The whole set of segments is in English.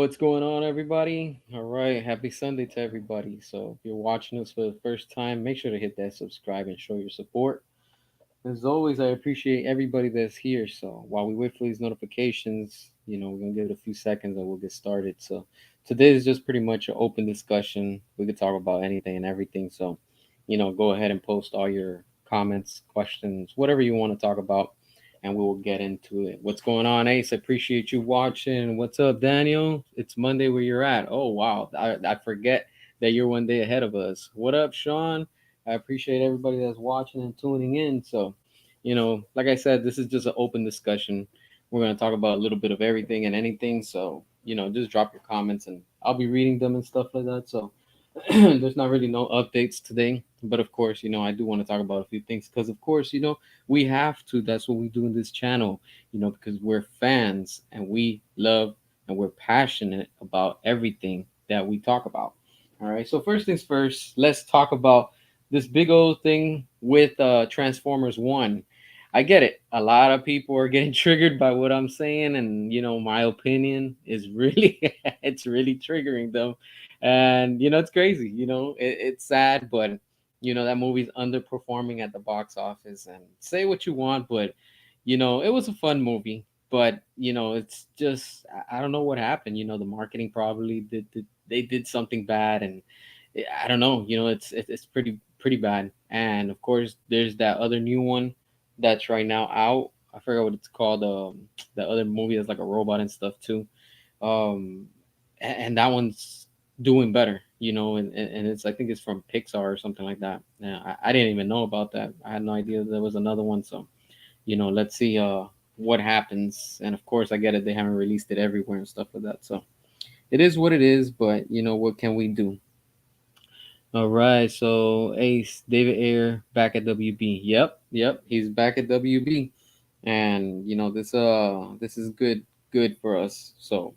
What's going on, everybody? All right, happy Sunday to everybody. So, if you're watching us for the first time, make sure to hit that subscribe and show your support. As always, I appreciate everybody that's here. So, while we wait for these notifications, we're gonna give it a few seconds and we'll get started. So, today is just pretty much an open discussion. We could talk about anything and everything. So, go ahead and post all your comments, questions, whatever you want to talk about, and we will get into it. What's going on, Ace? I appreciate you watching. What's up, Daniel? It's Monday where you're at. Oh, wow. I forget that you're one day ahead of us. What up, Sean? I appreciate everybody that's watching and tuning in. So, like I said, this is just an open discussion. We're going to talk about a little bit of everything and anything. So, just drop your comments and I'll be reading them and stuff like that. So, there's not really no updates today. But of course, I do want to talk about a few things because, of course, we have to. That's what we do in this channel, because we're fans and we love and we're passionate about everything that we talk about. All right. So, first things first, let's talk about this big old thing with Transformers 1. I get it. A lot of people are getting triggered by what I'm saying, and my opinion is really it's really triggering them. And it's crazy. It's sad, but that movie's underperforming at the box office. And say what you want, but it was a fun movie. But it's just I don't know what happened. The marketing probably did they did something bad, and I don't know. It's pretty bad. And of course, there's that other new one that's right now out. I forgot what it's called. The other movie that's like a robot and stuff too. Um, and that one's doing better. And it's I think it's from Pixar or something like that. Yeah, I didn't even know about that. I had no idea there was another one. So let's see what happens. And of course, I get it. They haven't released it everywhere and stuff like that. So it is what it is. But what can we do? All right, so Ace David Ayer back at WB. Yep, he's back at WB, and this is good for us. So,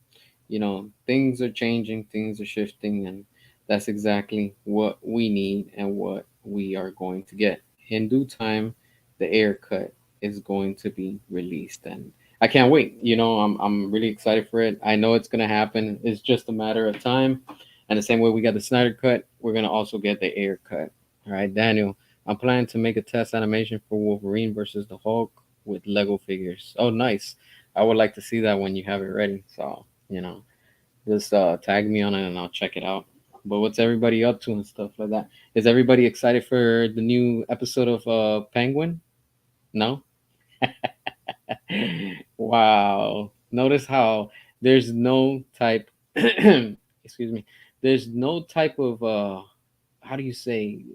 things are changing, things are shifting, and that's exactly what we need and what we are going to get in due time. The Air cut is going to be released, and I can't wait. I'm really excited for it. I know it's gonna happen. It's just a matter of time. And the same way we got the Snyder cut, we're gonna also get the Air cut. All right, Daniel. I'm planning to make a test animation for Wolverine versus the Hulk with Lego figures. Oh, nice. I would like to see that when you have it ready. So just tag me on it and I'll check it out. But what's everybody up to and stuff like that? Is everybody excited for the new episode of Penguin? No. Wow. Notice how there's no type excuse me. There's no type of how do you say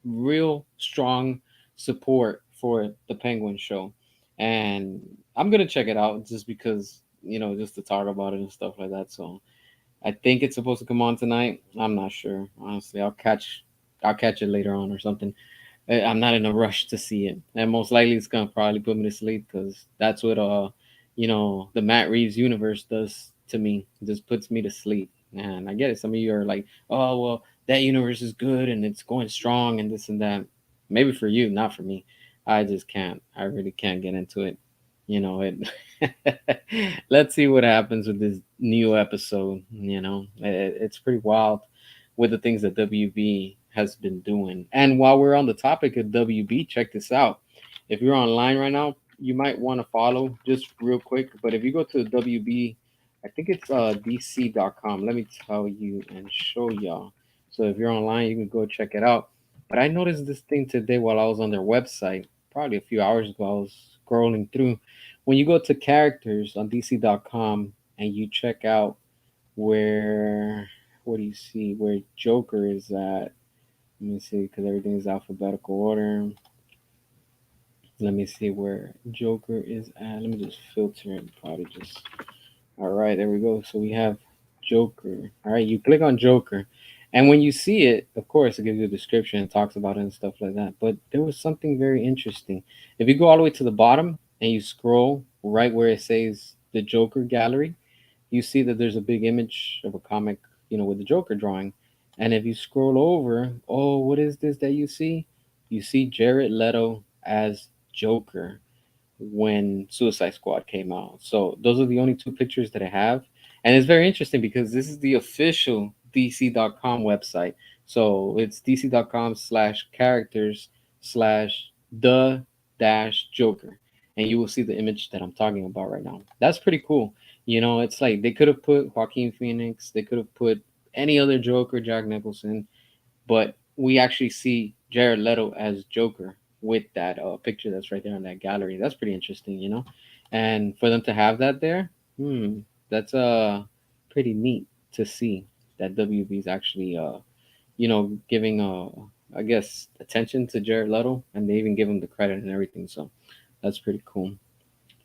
real strong support for the Penguin show. And I'm going to check it out just because, just to talk about it and stuff like that. So, I think it's supposed to come on tonight. I'm not sure. Honestly, I'll catch it later on or something. I'm not in a rush to see it, and most likely it's gonna probably put me to sleep because that's what the Matt Reeves universe does to me. It just puts me to sleep. And I get it. Some of you are like, oh well, that universe is good and it's going strong and this and that. Maybe for you, not for me. I just can't. I really can't get into it. It. Let's see what happens with this new episode. It's pretty wild with the things that WB has been doing. And while we're on the topic of WB, check this out. If you're online right now, you might want to follow just real quick. But if you go to WB, I think it's DC.com. Let me tell you and show y'all. So if you're online, you can go check it out. But I noticed this thing today while I was on their website, probably a few hours ago. I was scrolling through. When you go to characters on DC.com and you check out where what do you see where Joker is at? Let me see because everything is alphabetical order. Let me see where Joker is at. Let me just filter it. Probably just all right. There we go. So we have Joker. All right, you click on Joker, and when you see it, of course, it gives you a description and talks about it and stuff like that. But there was something very interesting. If you go all the way to the bottom and you scroll right where it says the Joker gallery, you see that there's a big image of a comic, with the Joker drawing. And if you scroll over, oh, what is this that you see? You see Jared Leto as Joker when Suicide Squad came out. So those are the only two pictures that I have. And it's very interesting because this is the official DC.com website. So it's dc.com/characters slash the dash Joker. And you will see the image that I'm talking about right now. That's pretty cool. It's like they could have put Joaquin Phoenix, they could have put any other Joker, Jack Nicholson, but we actually see Jared Leto as Joker with that picture that's right there in that gallery. That's pretty interesting. And for them to have that there, that's pretty neat to see that WB is actually giving I guess attention to Jared Leto, and they even give him the credit and everything. So that's pretty cool.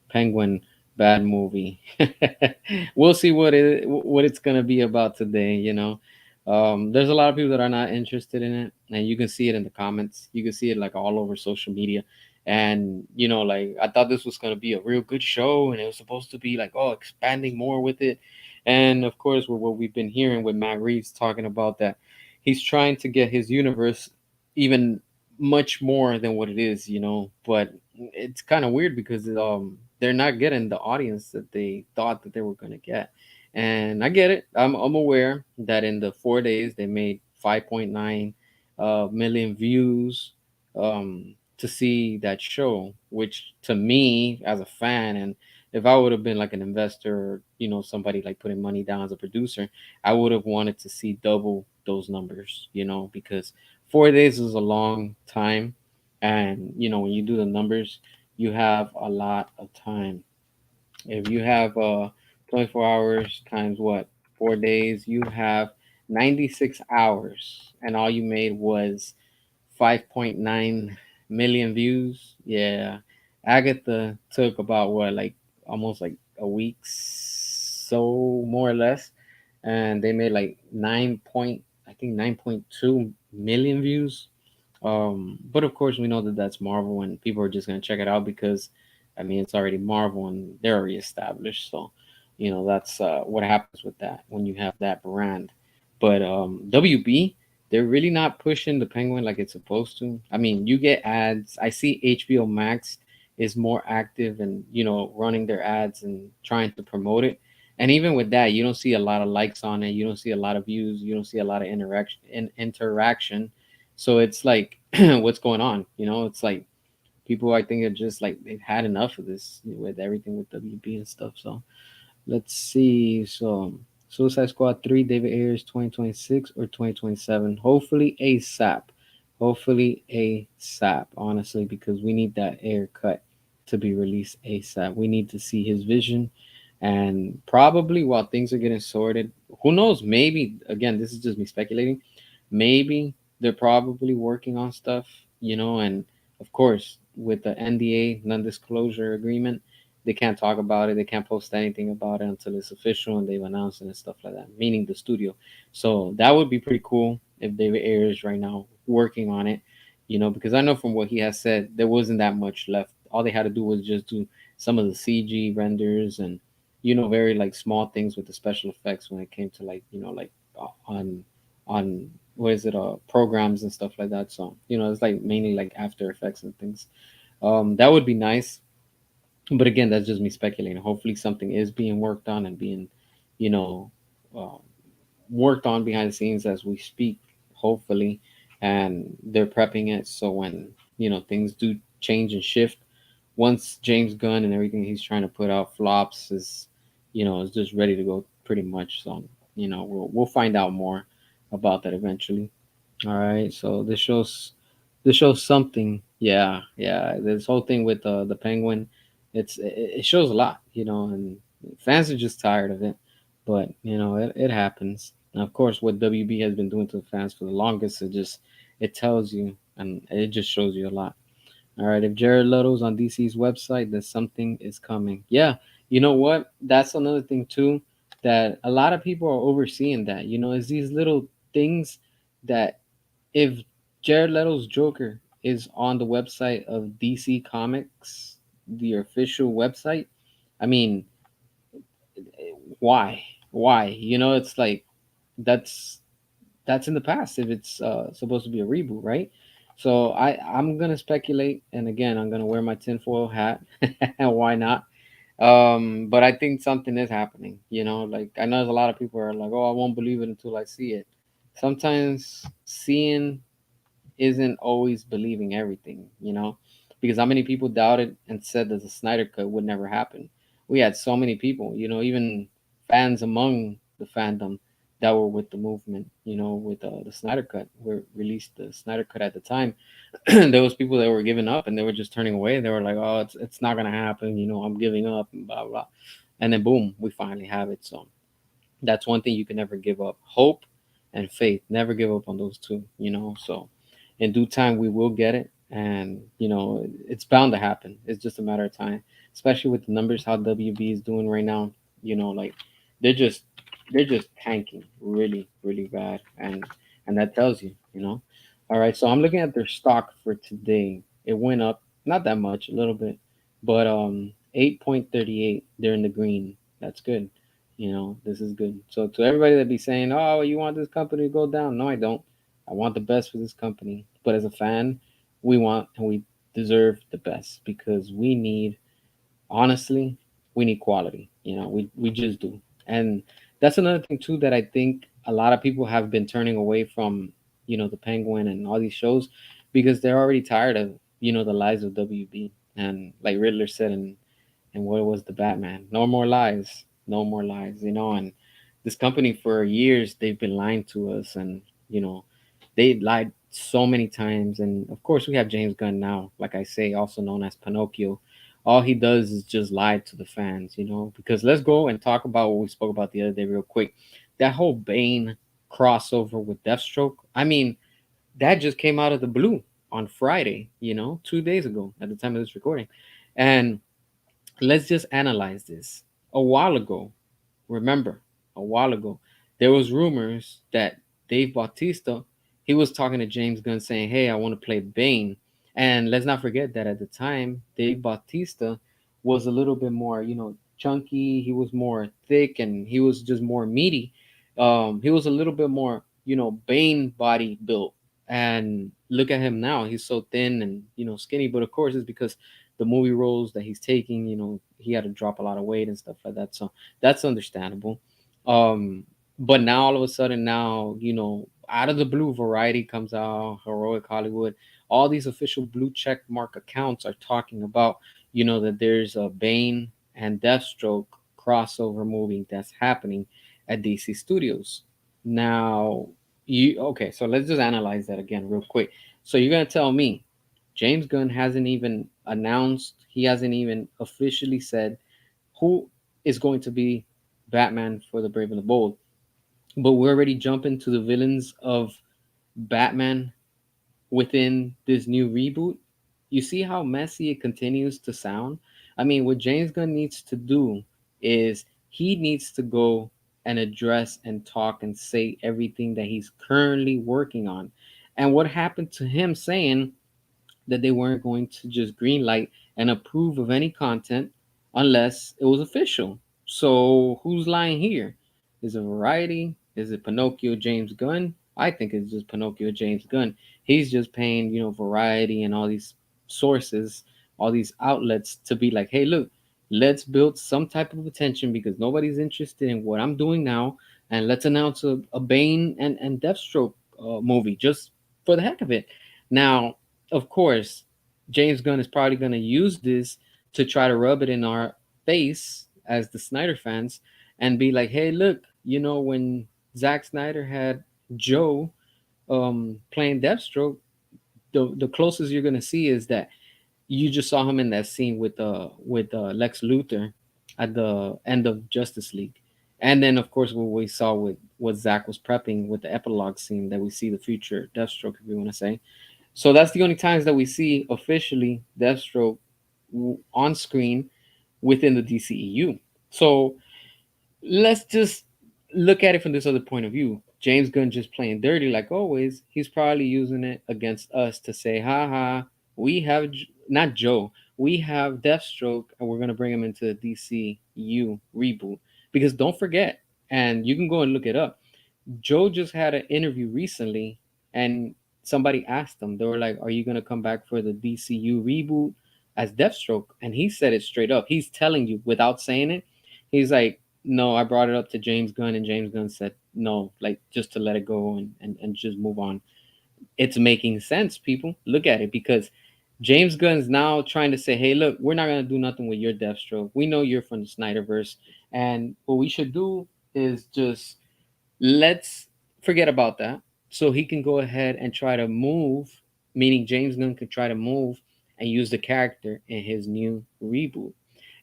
Penguin bad movie. We'll see what it's gonna be about today. There's a lot of people that are not interested in it, and you can see it in the comments. You can see it like all over social media, and like I thought this was gonna be a real good show, and it was supposed to be like expanding more with it, and of course with what we've been hearing with Matt Reeves talking about that, he's trying to get his universe even much more than what it is, but it's kind of weird because they're not getting the audience that they thought that they were going to get. And I get it. I'm aware that in the 4 days they made 5.9 million views to see that show, which to me as a fan, and if I would have been like an investor or somebody like putting money down as a producer, I would have wanted to see double those numbers, because 4 days is a long time, and when you do the numbers, you have a lot of time. If you have 24 hours times what, 4 days, you have 96 hours, and all you made was 5.9 million views. Yeah, Agatha took about what, like almost like a week, so more or less, and they made like 9.2 million views. But of course, we know that that's Marvel, and people are just gonna check it out because, I mean, it's already Marvel and they're already established. So, that's what happens with that when you have that brand. But WB, they're really not pushing the Penguin like it's supposed to. I mean, you get ads. I see HBO Max is more active and running their ads and trying to promote it. And even with that, you don't see a lot of likes on it. You don't see a lot of views. You don't see a lot of interaction. So it's like, what's going on? It's like people, I think, are just like they've had enough of this with everything with WB and stuff. So let's see. So Suicide Squad 3, David Ayers, 2026 or 2027? Hopefully ASAP. Hopefully ASAP, honestly, because we need that air cut to be released ASAP. We need to see his vision. And probably while things are getting sorted, who knows? Maybe, again, this is just me speculating. Maybe they're probably working on stuff, and of course, with the NDA, non disclosure agreement, they can't talk about it. They can't post anything about it until it's official and they've announced it and stuff like that, meaning the studio. So that would be pretty cool if David Ayers right now working on it, because I know from what he has said, there wasn't that much left. All they had to do was just do some of the CG renders and, very like small things with the special effects when it came to like, like on what is it, programs and stuff like that. So, it's like mainly like After Effects and things. That would be nice, but again, that's just me speculating. Hopefully, something is being worked on and being, you know, uh, worked on behind the scenes as we speak. Hopefully, and they're prepping it so when things do change and shift, once James Gunn and everything he's trying to put out flops, is just ready to go pretty much. So we'll find out more about that eventually. All right, so this shows something. Yeah, yeah. This whole thing with the Penguin, it shows a lot, and fans are just tired of it. But it happens. And of course, what WB has been doing to the fans for the longest, it tells you, and it just shows you a lot. All right, if Jared Leto's on DC's website, then something is coming. Yeah, you know what? That's another thing too, that a lot of people are overseeing that. It's these little things that if Jared Leto's Joker is on the website of DC Comics, the official website, I mean, why? Why? It's like that's that's in the past if it's supposed to be a reboot, right? So I'm gonna speculate, and again, I'm gonna wear my tinfoil hat. Why not? But I think something is happening. Like I know there's a lot of people are like, "Oh, I won't believe it until I see it." Sometimes seeing isn't always believing everything. Because how many people doubted and said that the Snyder Cut would never happen? We had so many people, even fans among the fandom that were with the movement, with the Snyder Cut, were released the Snyder Cut at the time. There was people that were giving up and they were just turning away. They were like, "Oh, it's not gonna happen. I'm giving up," and blah blah. And then boom, we finally have it. So that's one thing you can never give up: hope and faith. Never give up on those two. So in due time we will get it, and it's bound to happen. It's just a matter of time, especially with the numbers how WB is doing right now. Like they're just they're just tanking really really bad, and that tells you. All right, so I'm looking at their stock for today. It went up, not that much, a little bit, but 8.38. They're in the green. That's good. This is good. So to everybody that be saying, "Oh, you want this company to go down?" No, I don't. I want the best for this company. But as a fan, we want and we deserve the best because we need, honestly, we need quality. We just do. And that's another thing too that I think a lot of people have been turning away from, the Penguin and all these shows because they're already tired of, the lies of WB. And like Riddler said and what was the Batman? No more lies, no more lies. And this company for years they've been lying to us, and you know they lied so many times. And of course, we have James Gunn now, like I say, also known as Pinocchio. All he does is just lie to the fans. Because let's go and talk about what we spoke about the other day, real quick. That whole Bane crossover with Deathstroke. I mean, that just came out of the blue on Friday, 2 days ago at the time of this recording. And let's just analyze this. A while ago, remember, a while ago, there was rumors that Dave Bautista, he was talking to James Gunn saying, "Hey, I want to play Bane." And let's not forget that at the time, Dave Bautista was a little bit more, chunky. He was more thick and he was just more meaty. He was a little bit more, Bane body built. And look at him now. He's so thin and, skinny. But of course, it's because the movie roles that he's taking, he had to drop a lot of weight and stuff like that. So that's understandable. Um, but now all of a sudden, now out of the blue, Variety comes out, Heroic Hollywood, all these official blue check mark accounts are talking about that there's a Bane and Deathstroke crossover movie that's happening at DC Studios. Now, okay? So let's just analyze that again real quick. So you're gonna tell me James Gunn hasn't even announced, he hasn't even officially said who is going to be Batman for the Brave and the Bold. But we're already jumping to the villains of Batman within this new reboot. You see how messy it continues to sound? I mean, what James Gunn needs to do is he needs to go and address and talk and say everything that he's currently working on. And what happened to him saying that they weren't going to just greenlight and approve of any content unless it was official. So who's lying here? Is it Variety? Is it Pinocchio James Gunn? I think it's just Pinocchio James Gunn. He's just paying, Variety and all these sources, all these outlets to be like, hey, look, let's build some type of attention because nobody's interested in what I'm doing now. And let's announce a Bane and Deathstroke movie just for the heck of it. Now, of course, James Gunn is probably going to use this to try to rub it in our face as the Snyder fans and be like, hey, look, when Zack Snyder had Joe playing Deathstroke, the closest you're going to see is that you just saw him in that scene with Lex Luthor at the end of Justice League. And then, of course, what we saw with what Zack was prepping with the epilogue scene that we see the future Deathstroke, if we want to say. So that's the only times that we see officially Deathstroke on screen within the DCEU. So let's just look at it from this other point of view. James Gunn just playing dirty like always. He's probably using it against us to say, "Ha ha, we have not Joe, we have Deathstroke, and we're gonna bring him into the DCU reboot." Because don't forget, and you can go and look it up. Joe just had an interview recently, and somebody asked him, they were like, "Are you gonna come back for the DCU reboot?" as Deathstroke, and he said it straight up. He's telling you without saying it. He's like, no, I brought it up to James Gunn, and James Gunn said no, like just to let it go and just move on. It's making sense, people. Look at it, because James Gunn's now trying to say, hey, look, we're not gonna do nothing with your Deathstroke. We know you're from the Snyderverse, and what we should do is just let's forget about that. So he can go ahead and try to move, meaning James Gunn could try to move and use the character in his new reboot.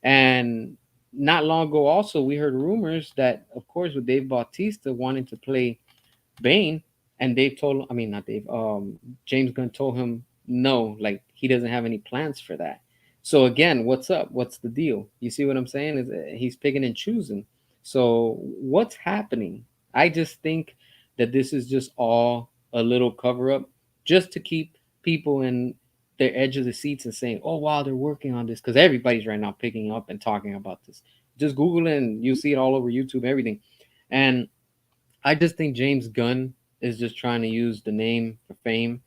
And not long ago, also, we heard rumors that, of course, with Dave Bautista wanting to play Bane, and Dave told, I mean, not Dave, James Gunn told him no, like he doesn't have any plans for that. So again, what's up? What's the deal? You see what I'm saying? Is he's picking and choosing. So what's happening? I just think that this is just all a little cover up, just to keep people in their edge of the seats and saying, "Oh wow, they're working on this," because everybody's right now picking up and talking about this. Just Google it and you see it all over YouTube, everything. And I just think James Gunn is just trying to use the name for fame,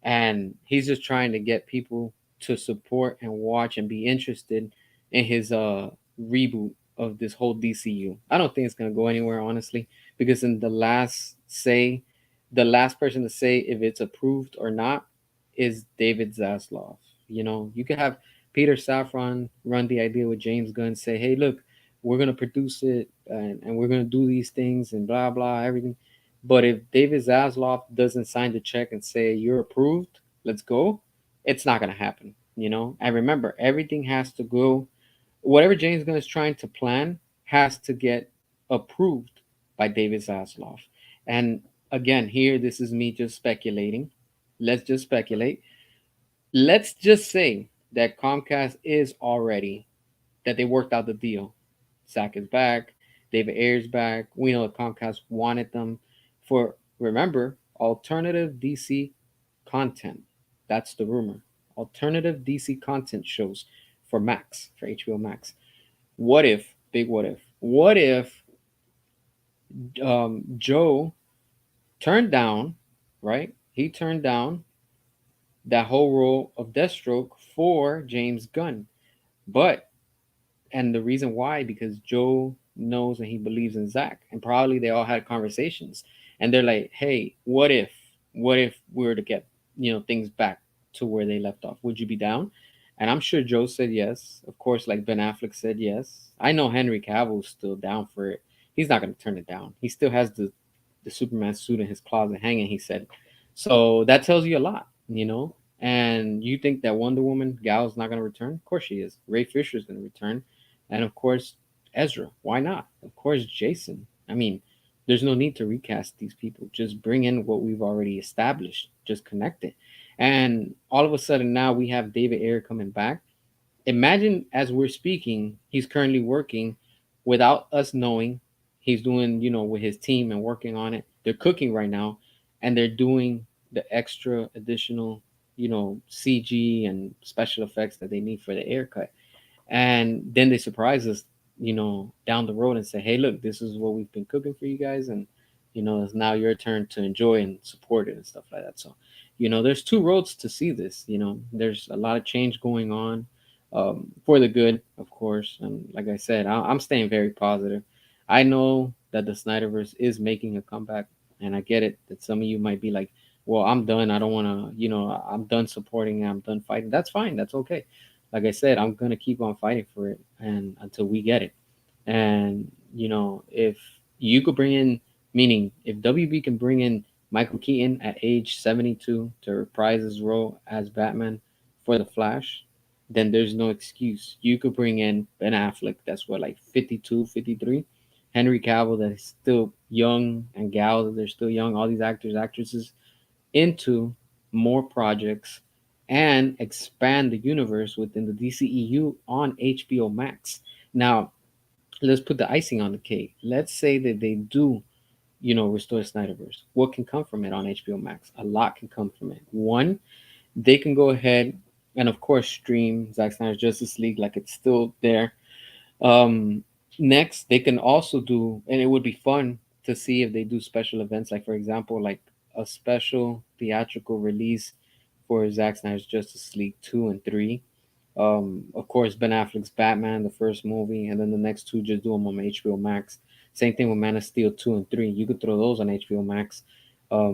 and he's just trying to get people to support and watch and be interested in his reboot of this whole DCU. I don't think it's gonna go anywhere, honestly, because in the last person to say if it's approved or not is David Zaslav. You know, you could have Peter Safran run the idea with James Gunn, say, hey, look, we're gonna produce it and we're gonna do these things and blah blah everything. But if David Zaslav doesn't sign the check and say you're approved, let's go, it's not gonna happen. You know, and remember, everything has to go. Whatever James Gunn is trying to plan has to get approved by David Zaslav. And again, here this is me just speculating. Let's just speculate. Let's just say that Comcast is already that they worked out the deal. Zach is back. David Ayer's back. We know that Comcast wanted them for, remember, alternative DC content. That's the rumor. Alternative DC content shows for Max, for HBO Max. What if, big what if Joe turned down, right? He turned down that whole role of Deathstroke for James Gunn. But and the reason why, because Joe knows and he believes in Zach, and probably they all had conversations, and they're like, "Hey, what if we were to get things back to where they left off? Would you be down?" And I'm sure Joe said yes. Of course, like Ben Affleck said yes. I know Henry Cavill's still down for it. He's not going to turn it down. He still has the Superman suit in his closet hanging. He said, so that tells you a lot, you know. And you think that Wonder Woman Gal's not going to return? Of course she is. Ray Fisher's going to return, and of course Ezra. Why not? Of course Jason. I mean, there's no need to recast these people. Just bring in what we've already established. Just connect it. And all of a sudden now we have David Ayer coming back. Imagine as we're speaking, he's currently working without us knowing. He's doing, with his team and working on it. They're cooking right now, and they're doing the extra additional, CG and special effects that they need for the air cut. And then they surprise us, down the road and say, hey, look, this is what we've been cooking for you guys. And, it's now your turn to enjoy and support it and stuff like that. So, there's two roads to see this. There's a lot of change going on, for the good, of course. And like I said, I'm staying very positive. I know that the Snyderverse is making a comeback, and I get it that some of you might be like, well, I'm done. I don't want to, I'm done supporting. I'm done fighting. That's fine. That's okay. Like I said, I'm gonna keep on fighting for it, and until we get it. And if you could bring in, meaning if WB can bring in Michael Keaton at age 72 to reprise his role as Batman for the Flash, then there's no excuse. You could bring in Ben Affleck, that's what, like 52, 53. Henry Cavill, that is still young, and Gal, that they're still young. All these actors, actresses into more projects and expand the universe within the DCEU on HBO Max. Now, let's put the icing on the cake. Let's say that they do, restore Snyderverse. What can come from it on HBO Max? A lot can come from it. One, they can go ahead and, of course, stream Zack Snyder's Justice League like it's still there. Um, Next, they can also do, and it would be fun to see if they do special events, like for example, like a special theatrical release for Zack Snyder's Justice League 2 and 3. Of course, Ben Affleck's Batman, the first movie, and then the next two just do them on HBO Max. Same thing with Man of Steel 2 and 3. You could throw those on HBO Max,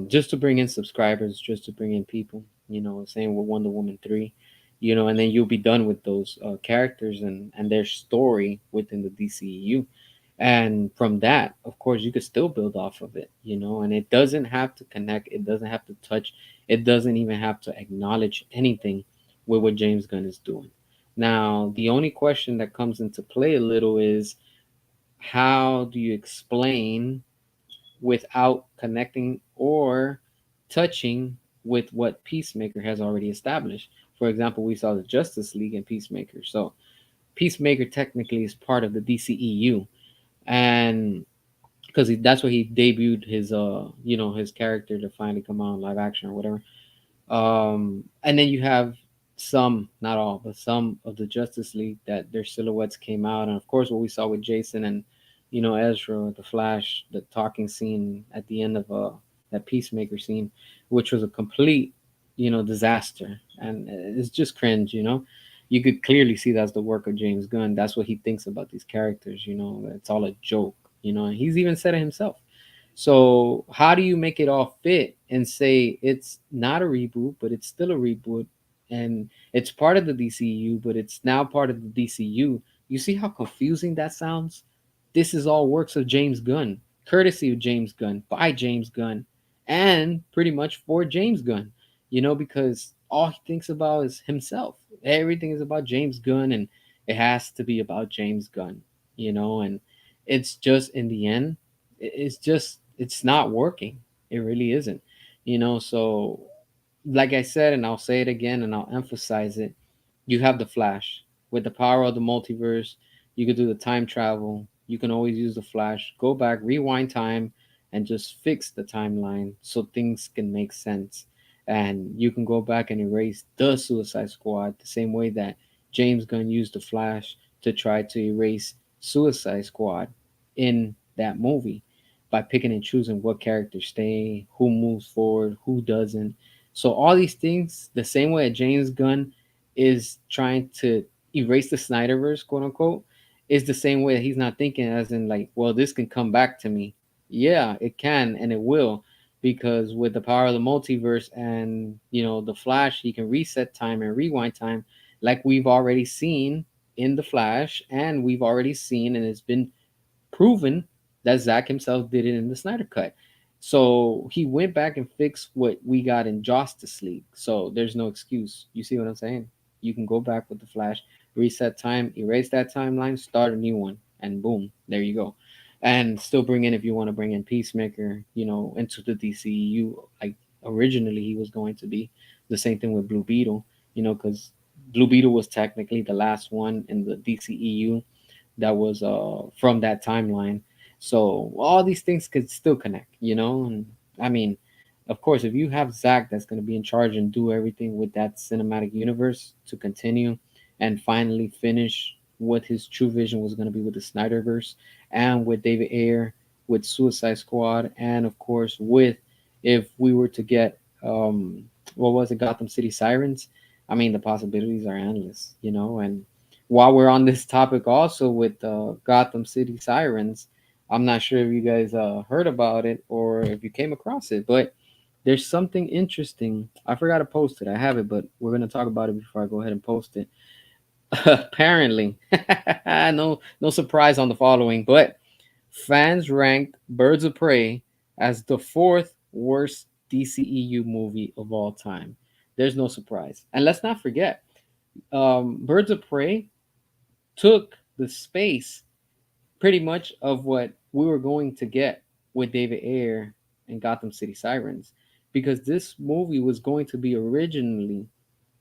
just to bring in subscribers, just to bring in people. Same with Wonder Woman 3. And then you'll be done with those characters and their story within the DCEU. And from that, of course, you could still build off of it. And it doesn't have to connect, it doesn't have to touch, it doesn't even have to acknowledge anything with what James Gunn is doing. Now, the only question that comes into play a little is, how do you explain without connecting or touching with what Peacemaker has already established? For example, we saw the Justice League and Peacemaker. So, Peacemaker technically is part of the DCEU, and because that's where he debuted his character to finally come out in live action or whatever. And then you have some, not all, but some of the Justice League that their silhouettes came out, and of course what we saw with Jason and Ezra, the Flash, the talking scene at the end of that Peacemaker scene, which was a complete disaster, and it's just cringe. You could clearly see that's the work of James Gunn. That's what he thinks about these characters. It's all a joke. And he's even said it himself. So how do you make it all fit and say it's not a reboot, but it's still a reboot, and it's part of the DCU, but it's now part of the DCU? You see how confusing that sounds? This is all works of James Gunn, courtesy of James Gunn, by James Gunn, and pretty much for James Gunn. Because all he thinks about is himself. Everything is about James Gunn, and it has to be about James Gunn. And it's just in the end, it's not working. It really isn't. So like I said, and I'll say it again and I'll emphasize it, you have the Flash. With the power of the multiverse, you could do the time travel. You can always use the Flash, go back, rewind time, and just fix the timeline so things can make sense. And you can go back and erase the Suicide Squad the same way that James Gunn used the Flash to try to erase Suicide Squad in that movie by picking and choosing what characters stay, who moves forward, who doesn't. So all these things, the same way that James Gunn is trying to erase the Snyderverse, quote unquote, is the same way that he's not thinking as in like, well, this can come back to me. Yeah, it can and it will, because with the power of the multiverse and the Flash, he can reset time and rewind time, like we've already seen in the Flash, and we've already seen, and it's been proven that Zack himself did it in the Snyder Cut. So he went back and fixed what we got in Justice League. So there's no excuse. You see what I'm saying? You can go back with the Flash, reset time, erase that timeline, start a new one, and boom, there you go. And still bring in, if you want to bring in Peacemaker, into the DCU like originally he was going to be. The same thing with Blue Beetle, because Blue Beetle was technically the last one in the DCEU that was from that timeline. So all these things could still connect. And I mean, of course, if you have Zach that's going to be in charge and do everything with that cinematic universe to continue and finally finish what his true vision was going to be with the Snyderverse, and with David Ayer, with Suicide Squad, and of course with, if we were to get what was it, Gotham City Sirens. I mean, the possibilities are endless. And while we're on this topic, also with Gotham City Sirens, I'm not sure if you guys heard about it or if you came across it, but there's something interesting. I forgot to post it. I have it, but we're gonna talk about it before I go ahead and post it. Apparently, no surprise on the following, but fans ranked Birds of Prey as the fourth worst DCEU movie of all time. There's no surprise, and let's not forget, Birds of Prey took the space pretty much of what we were going to get with David Ayer and Gotham City Sirens, because this movie was going to be originally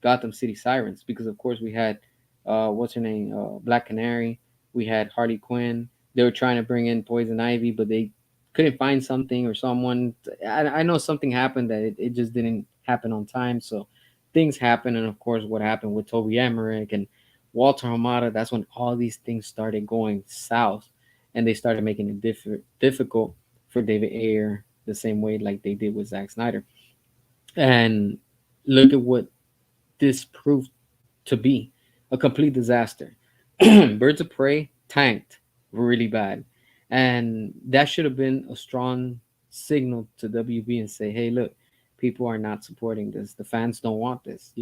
Gotham City Sirens, because of course we had what's her name, Black Canary, we had Harley Quinn. They were trying to bring in Poison Ivy, but they couldn't find something or someone. I know something happened that it just didn't happen on time. So things happen, and of course what happened with Toby Emmerich and Walter Hamada. That's when all these things started going south, and they started making it difficult for David Ayer the same way like they did with Zack Snyder. And look at what this proved to be. a complete disaster. Birds of Prey tanked really bad, and that should have been a strong signal to WB and say, "Hey, look, people are not supporting this. The fans don't want this.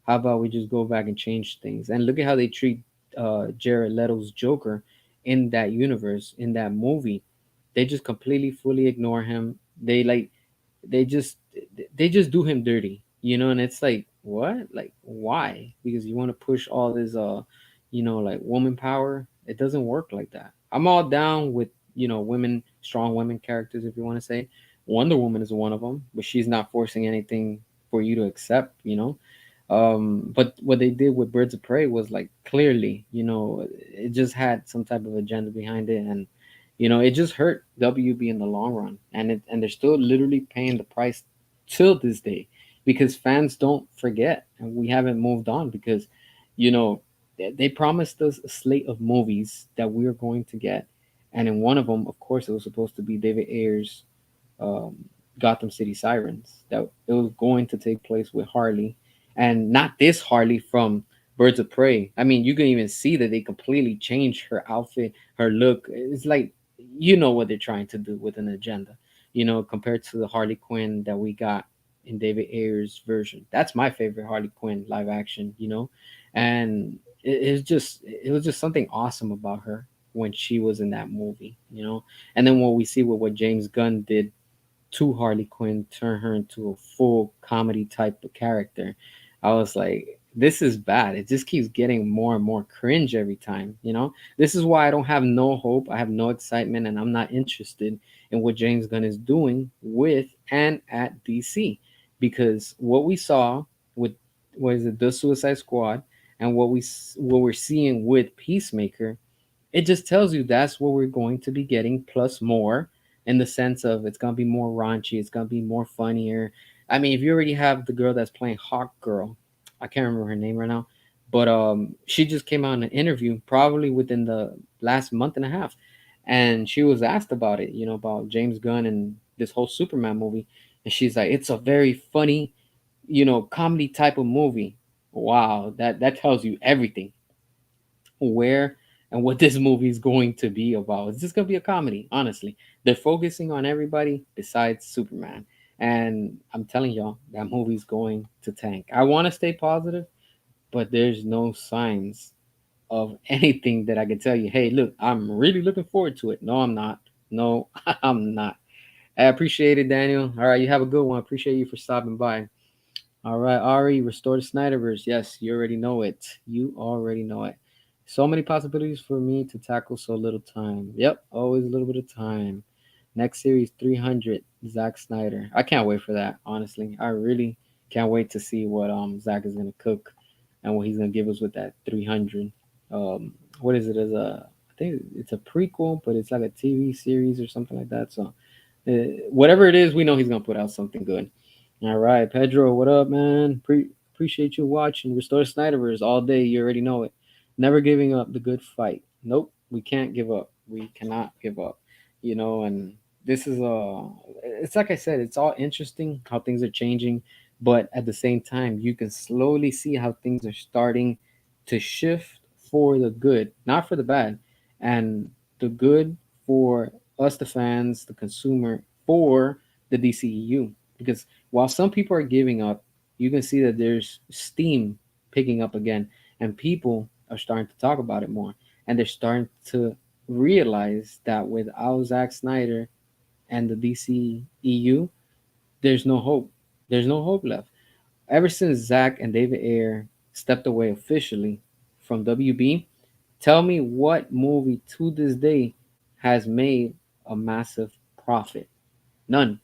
How about we just go back and change things?" And look at how they treat Jared Leto's Joker in that universe, in that movie. They just completely, fully ignore him. They just they just do him dirty, and it's like, what? Like, why? Because you want to push all this like woman power. It doesn't work like that. I'm all down with women, strong women characters, if you want to say. Wonder Woman is one of them, but she's not forcing anything for you to accept. But what they did with Birds of Prey was like, clearly, it just had some type of agenda behind it, and it just hurt WB in the long run, and they're still literally paying the price till this day, because fans don't forget, and we haven't moved on, because you know they promised us a slate of movies that we are going to get, and in one of them, of course, it was supposed to be David Ayer's um, Gotham City Sirens. That it was going to take place with Harley, and not this Harley from Birds of Prey. I mean, you can even see that they completely changed her outfit, her look. It's like, what they're trying to do with an agenda. Compared to the Harley Quinn that we got in David Ayer's version. That's my favorite Harley Quinn live action. And it was just something awesome about her when she was in that movie. And then what we see with what James Gunn did to Harley Quinn, turn her into a full comedy type of character. I was like, this is bad. It just keeps getting more and more cringe every time. This is why I don't have no hope. I have no excitement, and I'm not interested in what James Gunn is doing with and at DC, because what we saw with, what is it, the Suicide Squad, and what we're seeing with Peacemaker, it just tells you that's what we're going to be getting, plus more, in the sense of it's gonna be more raunchy, it's gonna be more funnier. I mean, if you already have the girl that's playing Hawk Girl, I can't remember her name right now, but she just came out in an interview probably within the last month and a half, and she was asked about it, about James Gunn and this whole Superman movie, and she's like, it's a very funny, comedy type of movie. Wow, that tells you everything, where and what this movie is going to be about. It's just going to be a comedy, honestly. They're focusing on everybody besides Superman. And I'm telling y'all, that movie's going to tank. I want to stay positive, but there's no signs of anything that I can tell you, hey, look, I'm really looking forward to it. No, I'm not. No, I'm not. I appreciate it, Daniel. All right, you have a good one. Appreciate you for stopping by. All right, Ari, restore the Snyderverse. Yes, you already know it. You already know it. So many possibilities for me to tackle so little time. Yep, always a little bit of time. Next series, 300, Zack Snyder. I can't wait for that, honestly. I really can't wait to see what Zack is gonna cook and what he's gonna give us with that 300. What is it? As a, I think it's a prequel, but it's like a TV series or something like that. So whatever it is, we know he's gonna put out something good. All right, Pedro, what up, man? Appreciate you watching. Restore Snyderverse all day. You already know it. Never giving up the good fight. Nope, we can't give up. We cannot give up. And this is it's like I said, it's all interesting how things are changing, but at the same time, you can slowly see how things are starting to shift for the good, not for the bad, and the good for us, the fans, the consumer, for the DCEU. Because while some people are giving up, you can see that there's steam picking up again, and people are starting to talk about it more, and they're starting to realize that without Zack Snyder and the DCEU, there's no hope. There's no hope left. Ever since Zack and David Ayer stepped away officially from WB, tell me what movie to this day has made a massive profit? None.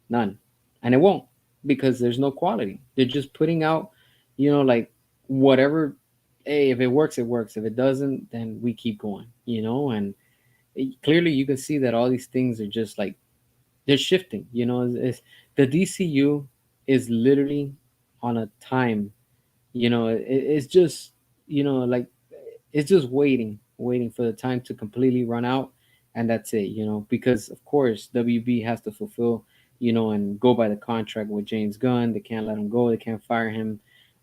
None. And it won't, because there's no quality. They're just putting out, like whatever. Hey, if it works, it works. If it doesn't, then we keep going. And clearly you can see that all these things are just like, they're shifting. The DCU is literally on a time. It's just, like, it's just waiting for the time to completely run out, and that's it. Because of course WB has to fulfill, and go by the contract with James Gunn. They can't let him go. They can't fire him.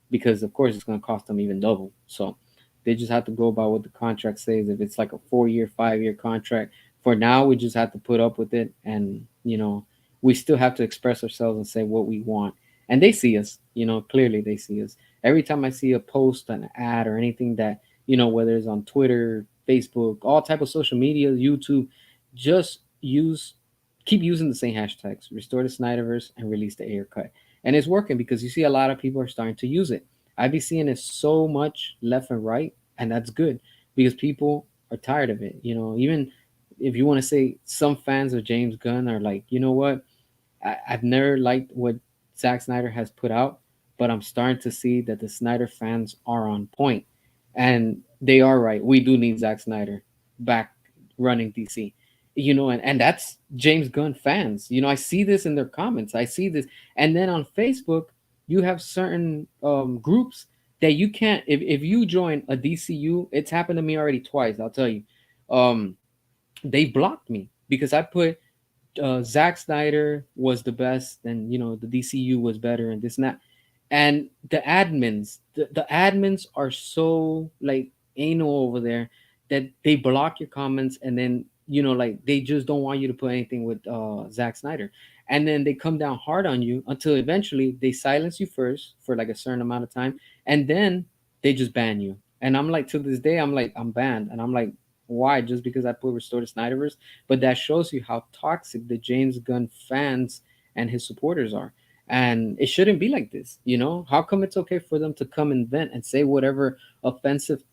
because of course it's going to cost them even double. So they just have to go by what the contract says. If it's like a 4 year, 5 year contract, for now we just have to put up with it, and we still have to express ourselves and say what we want. And they see us, clearly they see us. Every time I see a post, an ad, or anything that whether it's on Twitter, Facebook, all type of social media, YouTube, just keep using the same hashtags: restore the Snyderverse and release the Ayer cut. And it's working because you see a lot of people are starting to use it. I be seeing it so much left and right, and that's good because people are tired of it. Even if you want to say some fans of James Gunn are like, you know what, I've never liked what Zack Snyder has put out, but I'm starting to see that the Snyder fans are on point, and they are right. We do need Zack Snyder back running DC, and that's James Gunn fans. I see this in their comments. I see this, and then on Facebook, you have certain groups that you can't. If you join a DCU, it's happened to me already twice. I'll tell you, um, they blocked me because I put Zack Snyder was the best, and the DCU was better, and this and that. And the admins are so like anal over there that they block your comments, and then like they just don't want you to put anything with Zack Snyder, and then they come down hard on you until eventually they silence you first for like a certain amount of time, and then they just ban you. And I'm like, to this day, I'm like, I'm banned, and I'm like, why? Just because I put restore to Snyderverse? But that shows you how toxic the James Gunn fans and his supporters are. And it shouldn't be like this. How come it's okay for them to come and vent and say whatever offensive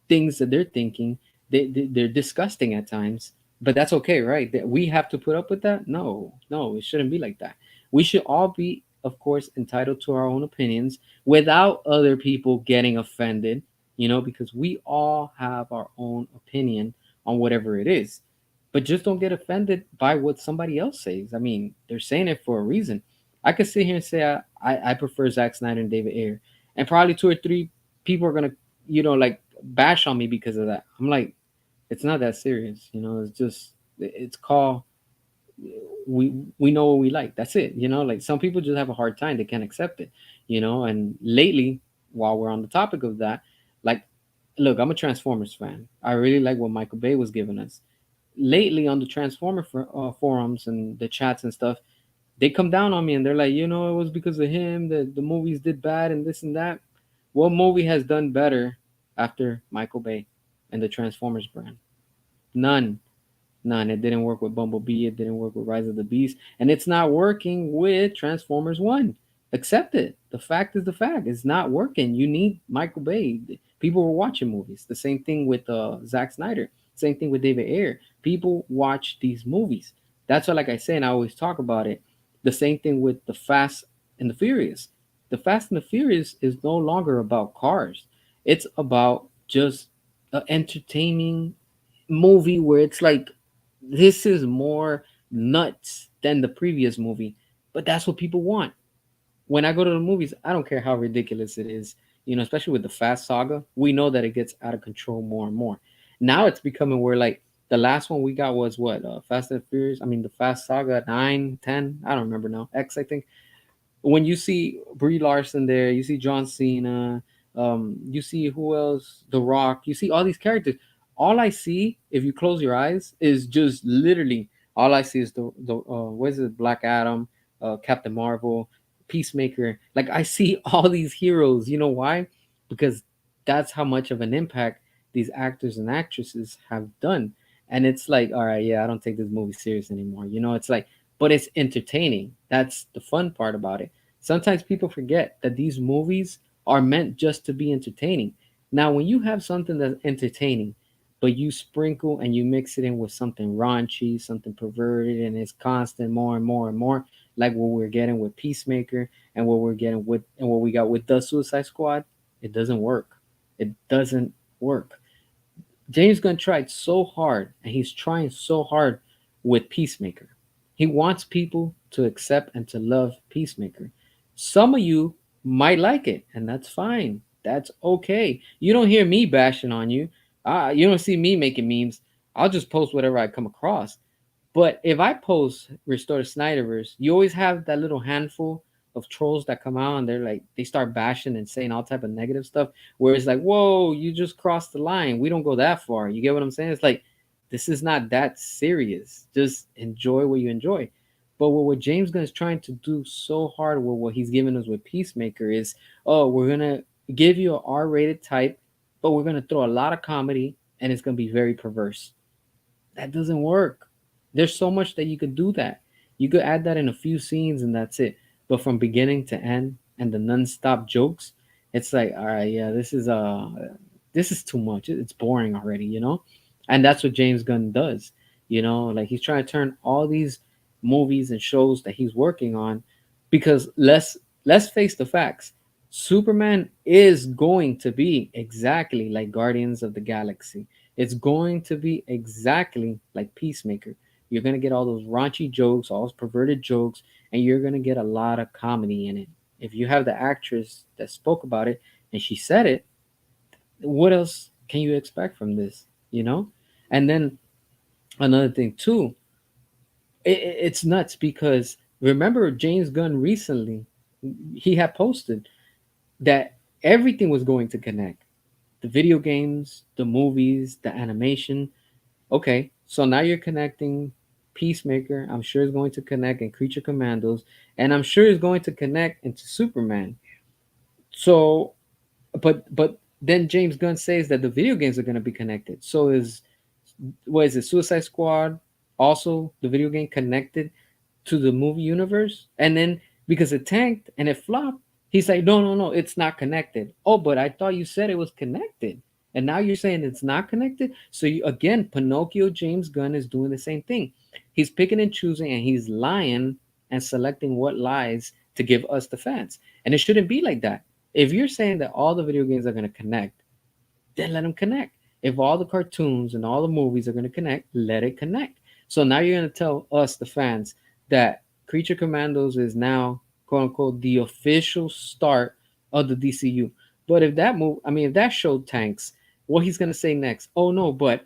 things that they're thinking? They're disgusting at times, but that's okay, right? That we have to put up with that? No, no, it shouldn't be like that. We should all be, of course, entitled to our own opinions without other people getting offended, because we all have our own opinion on whatever it is. But just don't get offended by what somebody else says. I mean, they're saying it for a reason. I could sit here and say I prefer Zack Snyder and David Ayer, and probably two or three people are gonna, like bash on me because of that. I'm like, it's not that serious. It's just it's called we know what we like. That's it. Like some people just have a hard time. They can't accept it. And lately, while we're on the topic of that, like, look, I'm a Transformers fan. I really like what Michael Bay was giving us. Lately on the Transformer forums and the chats and stuff, they come down on me and they're like, it was because of him that the movies did bad and this and that. What movie has done better after Michael Bay and the Transformers brand? None. None. It didn't work with Bumblebee. It didn't work with Rise of the Beast. And it's not working with Transformers 1. Accept it. The fact is the fact. It's not working. You need Michael Bay. People were watching movies. The same thing with Zack Snyder. Same thing with David Ayer. People watch these movies. That's why, like I say, and I always talk about it, the same thing with the Fast and the Furious. The Fast and the Furious is no longer about cars. It's about just an entertaining movie where it's like this is more nuts than the previous movie, but that's what people want. When I go to the movies, I don't care how ridiculous it is, especially with the Fast saga. We know that it gets out of control more and more. Now it's becoming where like the last one we got was what, Fast and Furious. I mean, the Fast saga 9, 10. I don't remember now. X, I think. When you see Brie Larson there, you see John Cena, you see who else? The Rock. You see all these characters. All I see, if you close your eyes, is just literally all I see is the what is it? Black Adam, Captain Marvel, Peacemaker. Like I see all these heroes. You know why? Because that's how much of an impact these actors and actresses have done. And it's like, all right, yeah, I don't take this movie serious anymore. It's like, but it's entertaining. That's the fun part about it. Sometimes people forget that these movies are meant just to be entertaining. Now, when you have something that's entertaining, but you sprinkle and you mix it in with something raunchy, something perverted, and it's constant more and more and more, like what we're getting with Peacemaker and what we're getting with and what we got with the Suicide Squad, it doesn't work. It doesn't work. James Gunn tried so hard, and he's trying so hard with Peacemaker. He wants people to accept and to love Peacemaker. Some of you might like it, and that's fine. That's okay. You don't hear me bashing on you. You don't see me making memes. I'll just post whatever I come across. But if I post Restore Snyderverse, you always have that little handful of trolls that come out and they're like they start bashing and saying all type of negative stuff. Where it's like, whoa, you just crossed the line. We don't go that far. You get what I'm saying? It's like this is not that serious. Just enjoy what you enjoy. But what James Gunn is trying to do so hard with what he's giving us with Peacemaker is, oh, we're gonna give you a R-rated type, but we're gonna throw a lot of comedy and it's gonna be very perverse. That doesn't work. There's so much that you could do that. You could add that in a few scenes and that's it. But from beginning to end and the non-stop jokes, it's like, all right, yeah, this is too much. It's boring already, you know? And that's what James Gunn does. You know, like he's trying to turn all these movies and shows that he's working on because let's face the facts. Superman is going to be exactly like Guardians of the Galaxy. It's going to be exactly like Peacemaker. You're going to get all those raunchy jokes, all those perverted jokes, and you're going to get a lot of comedy in it. If you have the actress that spoke about it and she said it, what else can you expect from this? You know? And then another thing, too, it's nuts because remember James Gunn recently, he had posted that everything was going to connect, the video games, the movies, the animation. Okay, so now you're connecting Peacemaker. I'm sure it's going to connect in Creature Commandos, and I'm sure it's going to connect into Superman. So, but then James Gunn says that the video games are going to be connected. So is what is it? Suicide Squad also the video game connected to the movie universe? And then because it tanked and it flopped, he's like, no, no, no, it's not connected. Oh, but I thought you said it was connected. And now you're saying it's not connected. So you, again, Pinocchio James Gunn is doing the same thing. He's picking and choosing and he's lying and selecting what lies to give us the fans. And it shouldn't be like that. If you're saying that all the video games are going to connect, then let them connect. If all the cartoons and all the movies are going to connect, let it connect. So now you're going to tell us, the fans, that Creature Commandos is now, quote unquote, the official start of the DCU. But if that if that show tanks, what he's going to say next? Oh no, but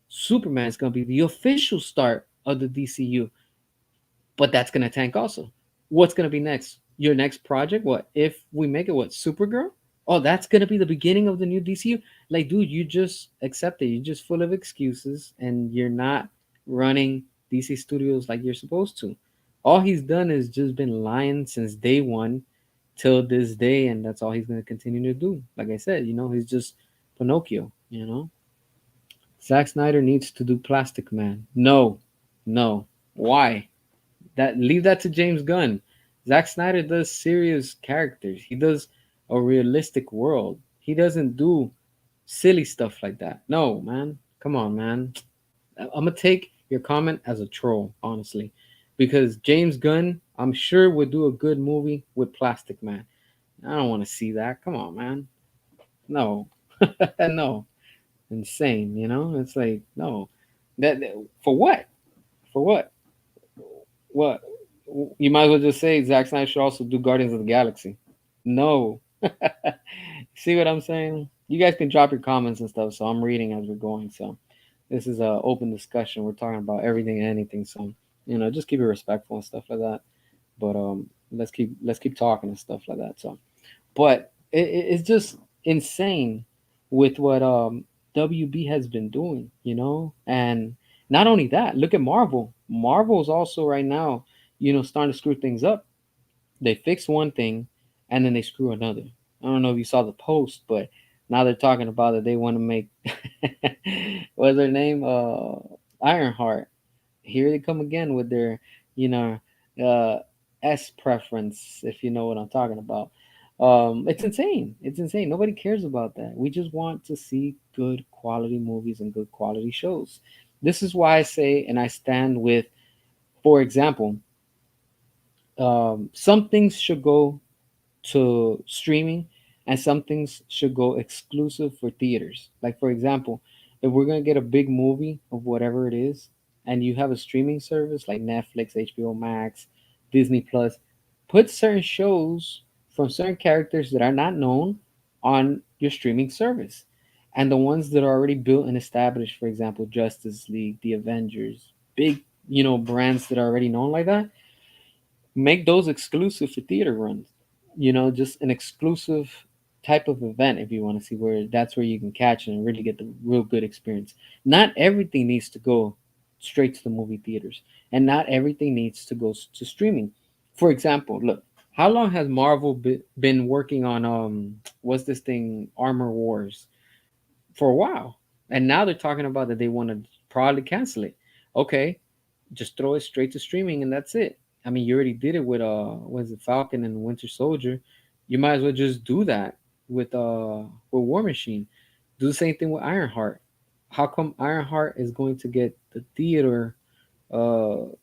Superman is going to be the official start of the DCU, but that's going to tank also. What's going to be next? Your next project? What if we make it? What, Supergirl? Oh, that's going to be the beginning of the new DCU. Like, dude, you just accept it. You're just full of excuses, and you're not running DC Studios like you're supposed to. All he's done is just been lying since day one till this day, and that's all he's going to continue to do. Like I said, he's just Pinocchio. Zack Snyder needs to do Plastic Man. No, no. Why? That leave that to James Gunn. Zack Snyder does serious characters. He does a realistic world. He doesn't do silly stuff like that. No, man. Come on, man. I'm gonna take your comment as a troll, honestly, because James Gunn, I'm sure, would do a good movie with Plastic Man. I don't want to see that. Come on, man. No, no, insane. It's like no. That for what? For what? What? You might as well just say Zack Snyder should also do Guardians of the Galaxy. No. See what I'm saying? You guys can drop your comments and stuff, so I'm reading as we're going. So this is a open discussion. We're talking about everything and anything. So just keep it respectful and stuff like that. But let's keep talking and stuff like that. So, but it's just insane with what WB has been doing. And not only that, look at Marvel. Marvel's also right now, starting to screw things up. They fix one thing and then they screw another. I don't know if you saw the post, but now they're talking about that they want to make what's their name? Ironheart. Here they come again with their, you know, uh S preference, if you know what I'm talking about. It's insane. It's insane. Nobody cares about that. We just want to see good quality movies and good quality shows. This is why I say and I stand with, for example, some things should go to streaming and some things should go exclusive for theaters. Like, for example, if we're going to get a big movie of whatever it is and you have a streaming service like Netflix, HBO Max, Disney Plus, put certain shows from certain characters that are not known on your streaming service. And the ones that are already built and established, for example, Justice League, The Avengers, big, brands that are already known like that, Make those exclusive for theater runs. Just an exclusive type of event if you want to see where that's where you can catch and really get the real good experience. Not everything needs to go straight to the movie theaters, and not everything needs to go to streaming. For example, look, how long has Marvel been working on what's this thing, Armor Wars, for a while, and now they're talking about that they want to probably cancel it. Okay, just throw it straight to streaming and that's it. I mean, you already did it with was it Falcon and Winter Soldier? You might as well just do that with War Machine. Do the same thing with Ironheart. How come Ironheart is going to get the theater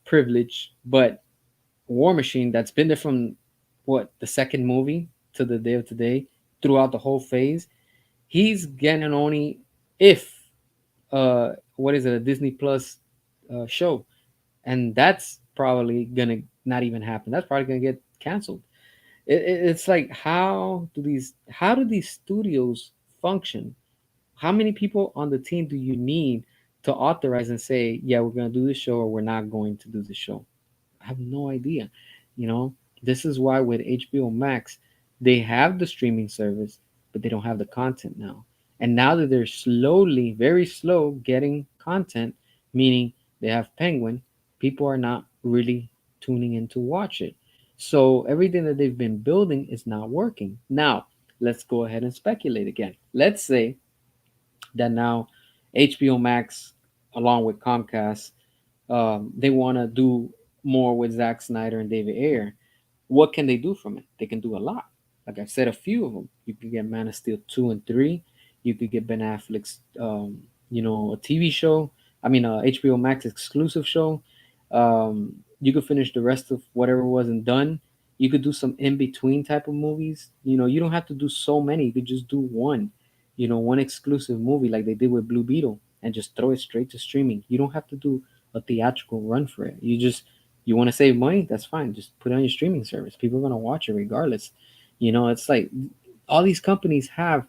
privilege, but War Machine that's been there from what the second movie to the day of today throughout the whole phase, he's getting only if what is it, a Disney Plus show, and that's probably gonna not even happen. That's probably gonna get canceled. It's like how do these studios function? How many people on the team do you need to authorize and say, yeah, we're gonna do this show or we're not going to do this show? I have no idea. You know, this is why with HBO Max, they have the streaming service, but they don't have the content now. And now that they're slowly, very slow getting content, meaning they have Penguin, people are not really tuning in to watch it. So everything that they've been building is not working. Now, let's go ahead and speculate again. Let's say that now HBO Max, along with Comcast, they want to do more with Zack Snyder and David Ayer. What can they do from it? They can do a lot. Like I said, a few of them. You could get Man of Steel 2 and 3. You could get Ben Affleck's, a TV show. I mean, a HBO Max exclusive show. You could finish the rest of whatever wasn't done. You could do some in between type of movies. You don't have to do so many. You could just do one. One exclusive movie like they did with Blue Beetle, and just throw it straight to streaming. You don't have to do a theatrical run for it. You want to save money, that's fine. Just put it on your streaming service. People are gonna watch it regardless. It's like all these companies have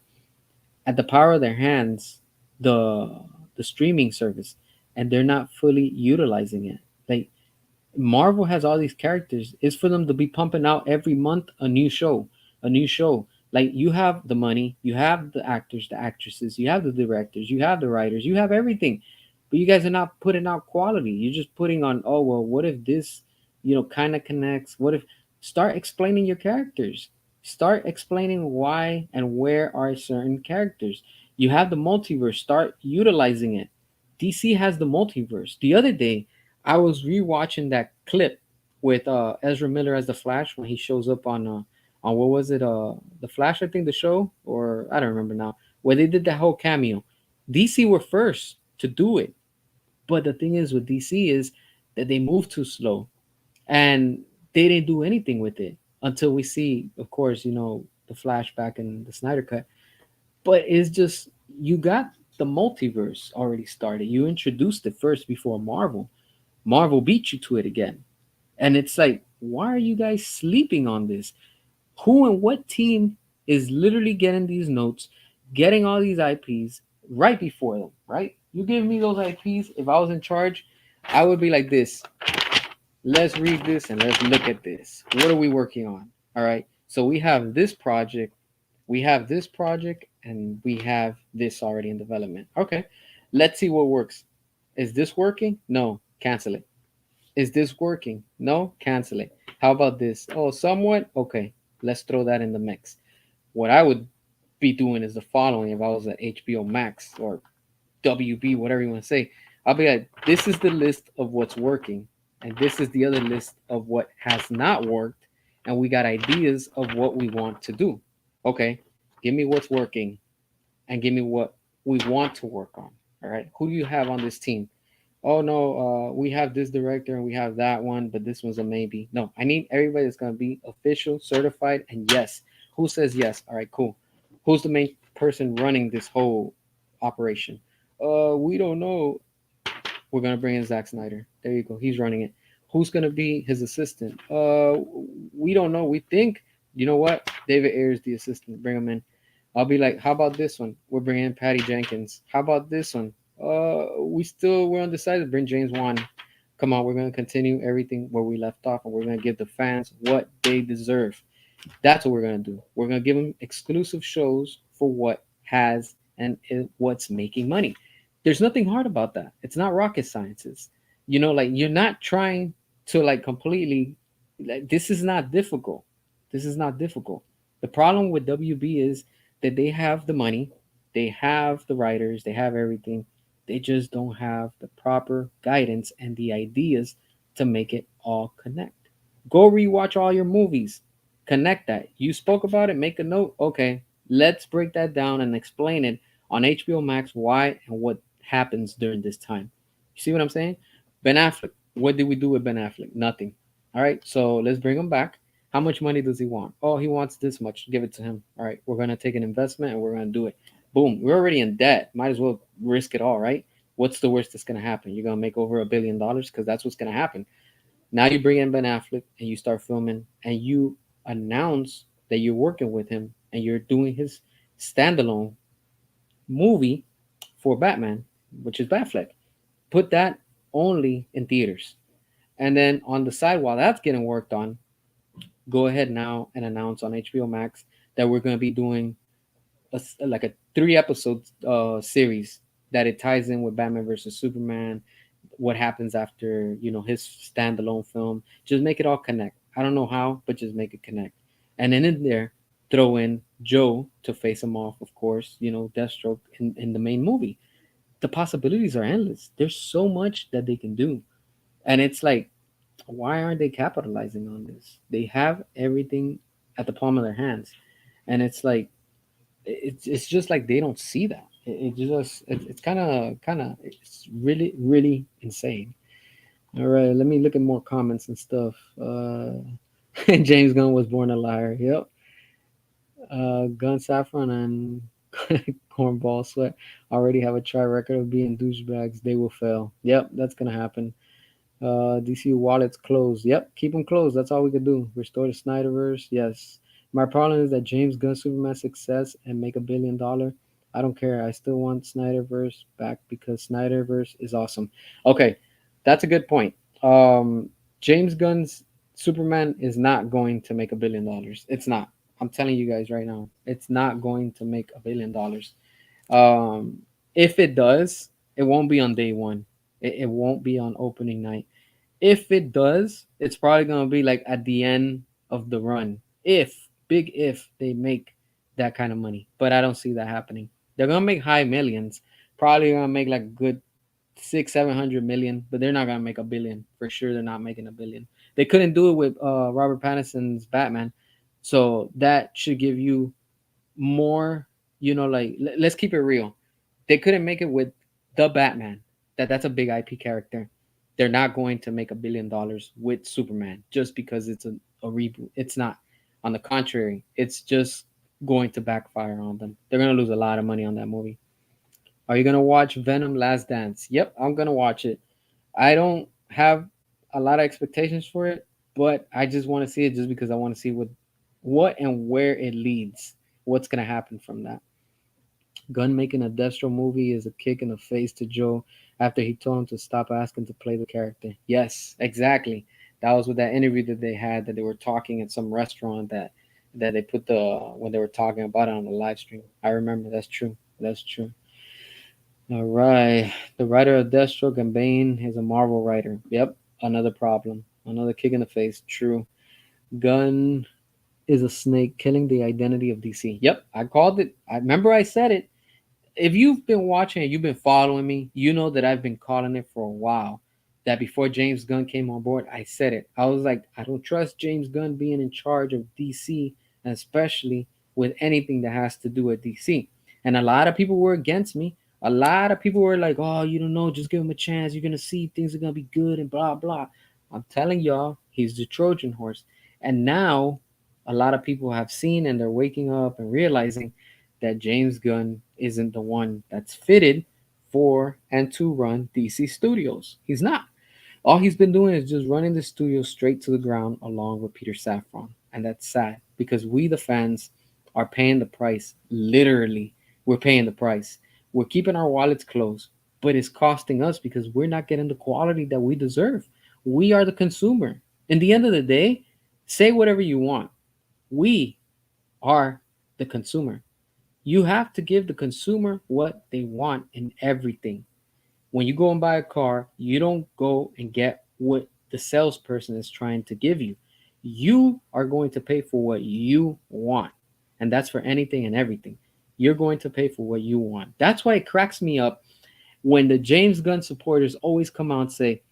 at the power of their hands the the streaming service, and they're not fully utilizing it. Like Marvel has all these characters. It's for them to be pumping out every month a new show, a new show. Like you have the money, you have the actors, the actresses, you have the directors, you have the writers, you have everything, but you guys are not putting out quality. You're just putting on, oh well, what if this, kind of connects? What if start explaining your characters? Start explaining why and where are certain characters. You have the multiverse. Start utilizing it. DC has the multiverse. The other day, I was rewatching that clip with Ezra Miller as the Flash when he shows up on what was it, the Flash, I think, the show, or I don't remember now, where they did that whole cameo. DC were first to do it, but the thing is with DC is that they move too slow, and they didn't do anything with it until we see, of course, the flashback and the Snyder cut. But it's just you got the multiverse already started. You introduced it first before Marvel. Marvel beat you to it again. And it's like, why are you guys sleeping on this? Who and what team is literally getting these notes, getting all these IPs right before them, right? You give me those IPs, if I was in charge, I would be like this. Let's read this and let's look at this. What are we working on? All right. So we have this project, and we have this already in development. Okay. Let's see what works. Is this working? No, cancel it. Is this working? No, cancel it. How about this? Oh, somewhat? Okay, let's throw that in the mix. What I would be doing is the following if I was at HBO Max or WB, whatever you want to say. I'll be like, this is the list of what's working, and this is the other list of what has not worked, and we got ideas of what we want to do. Okay, give me what's working and give me what we want to work on. All right, who do you have on this team? Oh no, we have this director and we have that one, but this one's a maybe. No, I need everybody that's gonna be official, certified, and yes. Who says yes? All right, cool. Who's the main person running this whole operation? We don't know. We're gonna bring in Zack Snyder. There you go. He's running it. Who's gonna be his assistant? We don't know. We think. You know what? David Ayer is the assistant. Bring him in. I'll be like, how about this one? We're bringing in Patty Jenkins. How about this one? We're undecided. Bring James Wan. Come on, we're gonna continue everything where we left off, and we're gonna give the fans what they deserve. That's what we're gonna do. We're gonna give them exclusive shows for what has and what's making money. There's nothing hard about that. It's not rocket sciences. Like you're not trying to like completely. Like, this is not difficult. This is not difficult. The problem with WB is that they have the money, they have the writers, they have everything. They just don't have the proper guidance and the ideas to make it all connect. Go rewatch all your movies. Connect that. You spoke about it, make a note. Okay, let's break that down and explain it on HBO Max why and what happens during this time. You see what I'm saying? Ben Affleck. What did we do with Ben Affleck? Nothing. All right, so let's bring him back. How much money does he want? Oh, he wants this much. Give it to him. All right, we're gonna take an investment and we're gonna do it. Boom. We're already in debt. Might as well risk it all, right? What's the worst that's gonna happen? You're gonna make over $1 billion because that's what's gonna happen. Now you bring in Ben Affleck and you start filming and you announce that you're working with him and you're doing his standalone movie for Batman, which is Batfleck. Put that only in theaters. And then on the side, while that's getting worked on, go ahead now and announce on HBO Max that we're going to be doing like a 3 episode series that it ties in with Batman versus Superman, what happens after his standalone film. Just make it all connect. I don't know how, but just make it connect. And then in there, throw in Joe to face him off, of course. Deathstroke in the main movie. The possibilities are endless. There's so much that they can do, and it's like, why aren't they capitalizing on this? They have everything at the palm of their hands, and it's like it's just like they don't see that. It's kind of it's really insane. All right, let me look at more comments and stuff. James Gunn was born a liar. Yep. Gun Saffron and Cornball Sweat already have a track record of being douchebags. They will fail. Yep, that's gonna happen. DC wallets closed. Yep, keep them closed. That's all we can do. Restore the Snyderverse. Yes. My problem is that James Gunn Superman success and make $1 billion. I don't care. I still want Snyderverse back because Snyderverse is awesome. Okay, that's a good point. James Gunn's Superman is not going to make $1 billion. It's not. I'm telling you guys right now, it's not going to make $1 billion. Um, if it does, it won't be on day one. It won't be on opening night. If it does, it's probably gonna be like at the end of the run. If they make that kind of money, but I don't see that happening. They're gonna make high millions. Probably gonna make like a good 600-700 million, but they're not gonna make $1 billion for sure. They're not making $1 billion. They couldn't do it with Robert Pattinson's Batman, so that should give you more. Like let's keep it real. They couldn't make it with the Batman. That's a big IP character. They're not going to make $1 billion with Superman just because it's a reboot. It's not. On the contrary, it's just going to backfire on them. They're gonna lose a lot of money on that movie. Are you gonna watch Venom Last Dance? Yep, I'm gonna watch it. I don't have a lot of expectations for it, but I just want to see it just because I want to see what and where it leads. What's gonna happen from that? Gunn making a Destro movie is a kick in the face to Joe after he told him to stop asking to play the character. Yes, exactly. That was with that interview that they had, that they were talking at some restaurant that they put the when they were talking about it on the live stream. I remember. That's true. That's true. All right. The writer of Deathstroke and Bane is a Marvel writer. Yep. Another problem. Another kick in the face. True. Gunn is a snake killing the identity of DC. Yep. I called it. I remember I said it. If you've been watching and you've been following me, you know that I've been calling it for a while. That before James Gunn came on board, I said it. I was like, I don't trust James Gunn being in charge of DC, especially with anything that has to do with DC. And a lot of people were against me. A lot of people were like, oh, you don't know, just give him a chance. You're going to see things are going to be good and blah, blah. I'm telling y'all, he's the Trojan horse. And now a lot of people have seen and they're waking up and realizing that James Gunn isn't the one that's fitted for and to run DC Studios. He's not. All he's been doing is just running the studio straight to the ground along with Peter Safran. And that's sad because we, the fans, are paying the price. Literally, we're paying the price. We're keeping our wallets closed, but it's costing us because we're not getting the quality that we deserve. We are the consumer. In the end of the day, say whatever you want. We are the consumer. You have to give the consumer what they want in everything. When you go and buy a car, you don't go and get what the salesperson is trying to give you. You are going to pay for what you want. And that's for anything and everything. You're going to pay for what you want. That's why it cracks me up when the James Gunn supporters always come out and say,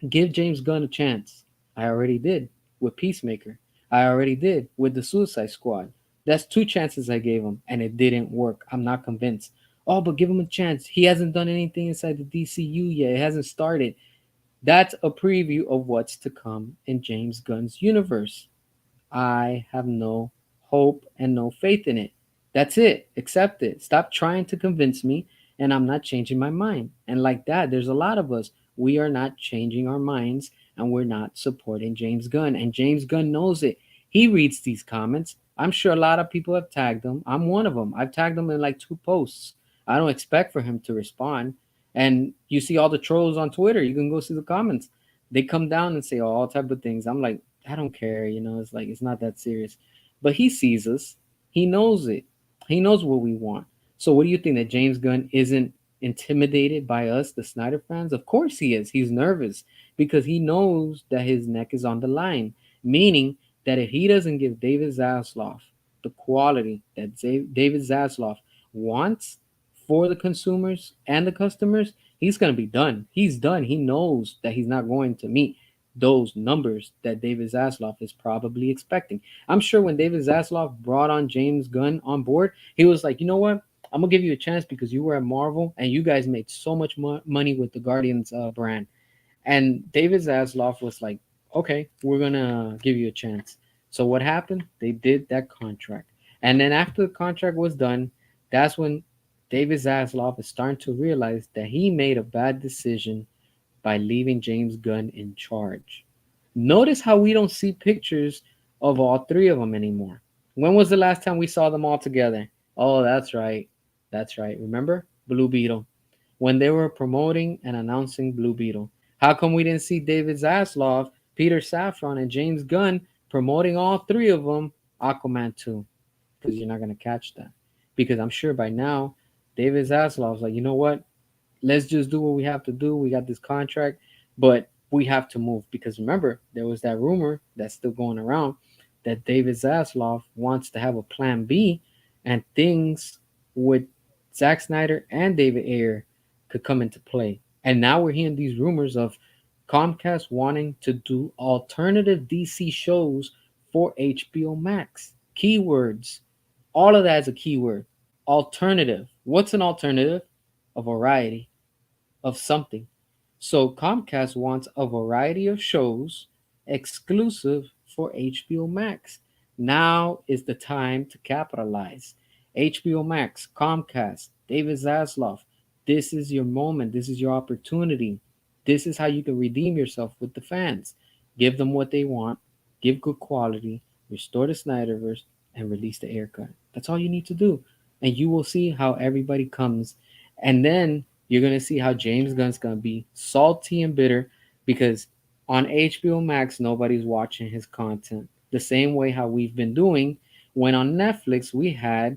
give James Gunn a chance. I already did with Peacemaker. I already did with the Suicide Squad. That's two chances I gave him, and it didn't work. I'm not convinced. Oh, but give him a chance. He hasn't done anything inside the DCU yet. It hasn't started. That's a preview of what's to come in James Gunn's universe. I have no hope and no faith in it. That's it. Accept it. Stop trying to convince me, and I'm not changing my mind. And like that, there's a lot of us. We are not changing our minds, and we're not supporting James Gunn. And James Gunn knows it. He reads these comments. I'm sure a lot of people have tagged him. I'm one of them. I've tagged him in like two posts. I don't expect for him to respond. And you see all the trolls on Twitter. You can go see the comments. They come down and say all type of things. I'm like, I don't care, it's like it's not that serious. But he sees us. He knows it. He knows what we want. So what do you think, that James Gunn isn't intimidated by us, the Snyder fans? Of course he is. He's nervous because he knows that his neck is on the line. Meaning that if he doesn't give David Zaslav the quality that David Zaslav wants for the consumers and the customers, he's gonna be done. He's done. He knows that he's not going to meet those numbers that David Zaslav is probably expecting. I'm sure when David Zaslav brought on James Gunn on board, he was like, you know what? I'm gonna give you a chance because you were at Marvel and you guys made so much money with the Guardians brand. And David Zaslav was like, okay, we're gonna give you a chance. So what happened? They did that contract, and then after the contract was done, that's when David Zaslav is starting to realize that he made a bad decision by leaving James Gunn in charge. Notice how we don't see pictures of all three of them anymore. When was the last time we saw them all together? Oh, that's right. That's right. Remember? Blue Beetle. When they were promoting and announcing Blue Beetle. How come we didn't see David Zaslav, Peter Safran, and James Gunn promoting all three of them Aquaman 2? Because you're not going to catch that. Because I'm sure by now, David Zaslav's like, you know what? Let's just do what we have to do. We got this contract, but we have to move because remember, there was that rumor that's still going around that David Zaslav wants to have a plan B and things with Zack Snyder and David Ayer could come into play. And now we're hearing these rumors of Comcast wanting to do alternative DC shows for HBO Max. Keywords. All of that is a keyword. Alternative. What's an alternative? A variety of something. So Comcast wants a variety of shows exclusive for HBO Max. Now is the time to capitalize. HBO Max, Comcast, David Zaslav, this is your moment. This is your opportunity. This is how you can redeem yourself with the fans. Give them what they want, give good quality, restore the Snyderverse, and release the air cut. That's all you need to do. And you will see how everybody comes. And then you're gonna see how James Gunn's gonna be salty and bitter because on HBO Max nobody's watching his content. The same way how we've been doing when on Netflix we had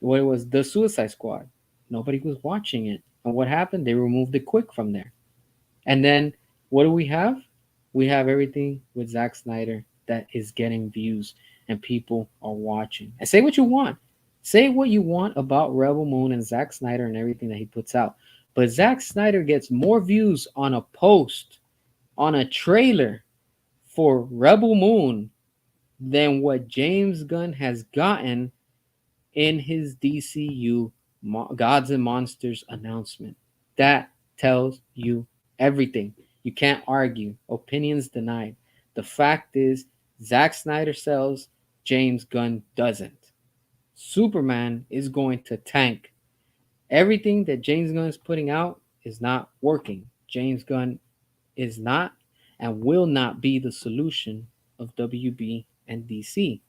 what it was the Suicide Squad. Nobody was watching it. And what happened? They removed it quick from there. And then what do we have? We have everything with Zack Snyder that is getting views and people are watching. And say what you want. Say what you want about Rebel Moon and Zack Snyder and everything that he puts out. But Zack Snyder gets more views on a post, on a trailer for Rebel Moon than what James Gunn has gotten in his DCU Gods and Monsters announcement. That tells you everything. You can't argue. Opinions denied. The fact is, Zack Snyder sells, James Gunn doesn't. Superman is going to tank. Everything that James Gunn is putting out is not working. James Gunn is not and will not be the solution of WB and DC.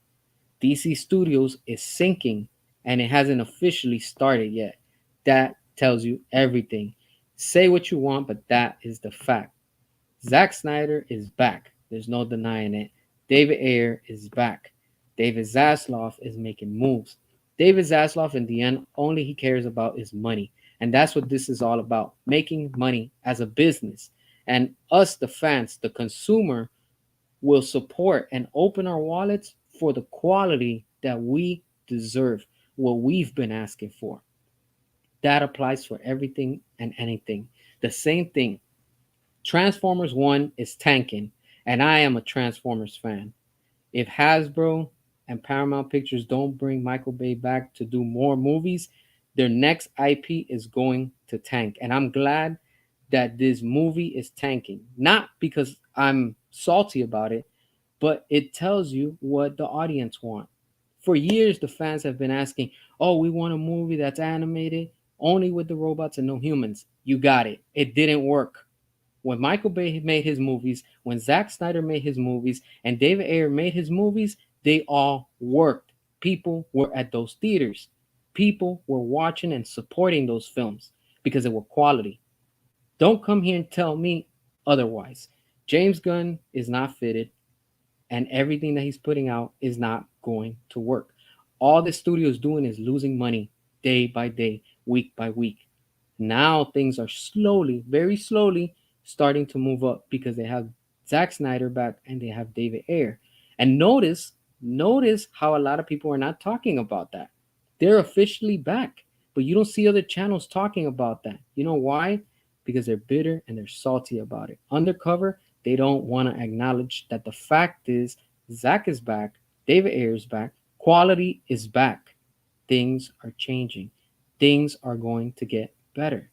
DC Studios is sinking and it hasn't officially started yet. That tells you everything. Say what you want, but that is the fact. Zack Snyder is back. There's no denying it. David Ayer is back. David Zaslav is making moves. David Zaslav, in the end, only he cares about is money. And that's what this is all about, making money as a business. And us, the fans, the consumer, will support and open our wallets for the quality that we deserve, what we've been asking for. That applies for everything and anything. The same thing. Transformers 1 is tanking, and I am a Transformers fan. If Hasbro and Paramount Pictures don't bring Michael Bay back to do more movies, their next IP is going to tank. And I'm glad that this movie is tanking. Not because I'm salty about it, but it tells you what the audience want. For years, the fans have been asking, "Oh, we want a movie that's animated only with the robots and no humans." You got it. It didn't work. When Michael Bay made his movies, when Zack Snyder made his movies, and David Ayer made his movies, they all worked. People were at those theaters. People were watching and supporting those films because they were quality. Don't come here and tell me otherwise. James Gunn is not fitted, and everything that he's putting out is not going to work. All the studio is doing is losing money day by day, week by week. Now things are slowly, very slowly, starting to move up because they have Zack Snyder back and they have David Ayer. And notice how a lot of people are not talking about that. They're officially back, but you don't see other channels talking about that. You know why? Because they're bitter and they're salty about it. Undercover, they don't want to acknowledge that the fact is Zack is back, David Ayer is back, quality is back. Things are changing. Things are going to get better.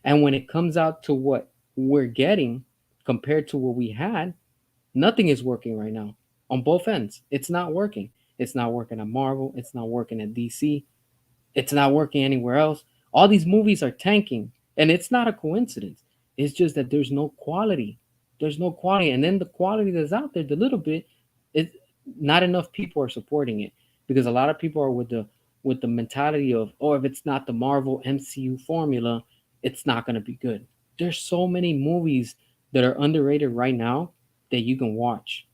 And when it comes out to what we're getting compared to what we had, nothing is working right now on both ends. It's not working. It's not working at Marvel. It's not working at DC. It's not working anywhere else. All these movies are tanking, and it's not a coincidence. It's just that there's no quality. There's no quality, and then the quality that's out there, the little bit, it not enough people are supporting it because a lot of people are with the mentality of, oh, if it's not the Marvel MCU formula, it's not going to be good. There's so many movies that are underrated right now that you can watch.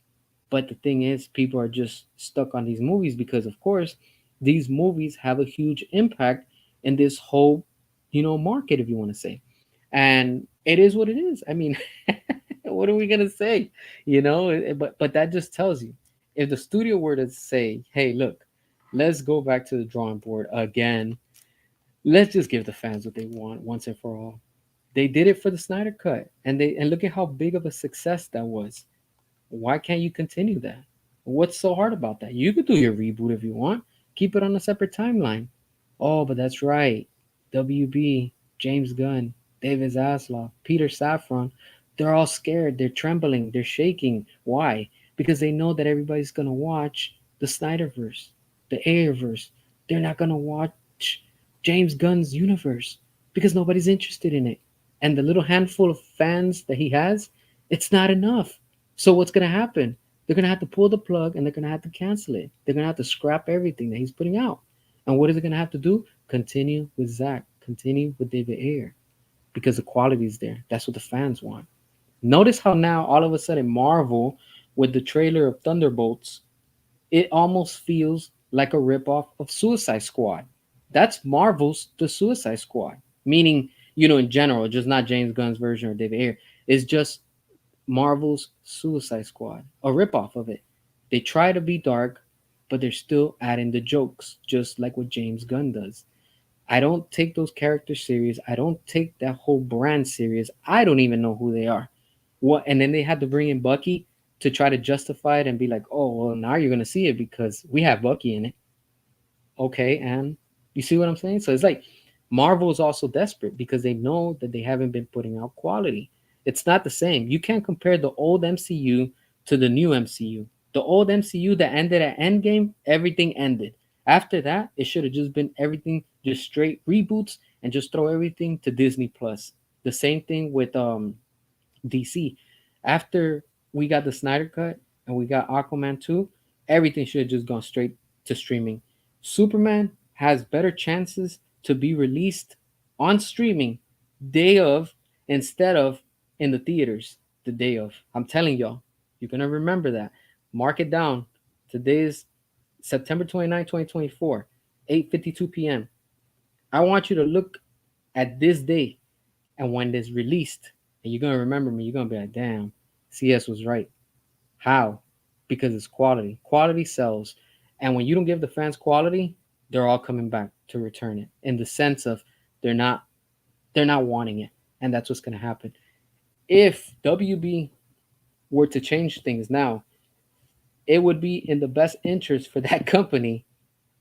But the thing is, people are just stuck on these movies because, of course, these movies have a huge impact in this whole, market, if you want to say. And it is what it is. I mean, what are we gonna say? But that just tells you, if the studio were to say, "Hey, look, let's go back to the drawing board again. Let's just give the fans what they want once and for all." They did it for the Snyder Cut, and look at how big of a success that was. Why can't you continue that? What's so hard about that? You could do your reboot if you want. Keep it on a separate timeline. Oh, but that's right. WB, James Gunn, David Zaslav, Peter Safran, they're all scared. They're trembling. They're shaking. Why? Because they know that everybody's going to watch the Snyderverse, the Ayerverse. They're not going to watch James Gunn's universe because nobody's interested in it. And the little handful of fans that he has, it's not enough. So what's going to happen? They're going to have to pull the plug and they're going to have to cancel it. They're going to have to scrap everything that he's putting out. And what is it going to have to do? Continue with Zach, continue with David Ayer because the quality is there. That's what the fans want. Notice how now all of a sudden Marvel, with the trailer of Thunderbolts, it almost feels like a ripoff of Suicide Squad. That's Marvel's The Suicide Squad, meaning, in general, just not James Gunn's version or David Ayer. It's just Marvel's Suicide Squad, a ripoff of it. They try to be dark, but they're still adding the jokes, just like what James Gunn does. I don't take those characters serious. I don't take that whole brand serious. I don't even know who they are. What? And then they had to bring in Bucky to try to justify it and be like, "Oh, well, now you're gonna see it because we have Bucky in it." Okay, and you see what I'm saying? So it's like Marvel is also desperate because they know that they haven't been putting out quality. It's not the same. You can't compare the old MCU to the new MCU. The old MCU that ended at Endgame, everything ended. After that, it should have just been everything just straight reboots and just throw everything to Disney Plus. The same thing with DC. After we got the Snyder Cut and we got Aquaman 2, everything should have just gone straight to streaming. Superman has better chances to be released on streaming day of instead of in the theaters the day of. I'm telling y'all, you're gonna remember that. Mark it down. Today is September 29, 2024, 8:52 p.m. I want you to look at this day and when it's released, and you're gonna remember me. You're gonna be like, "Damn, CS was right." How? Because it's quality. Quality sells, and when you don't give the fans quality, they're all coming back to return it. In the sense of they're not they're not wanting it, and that's what's gonna happen. If WB were to change things now, it would be in the best interest for that company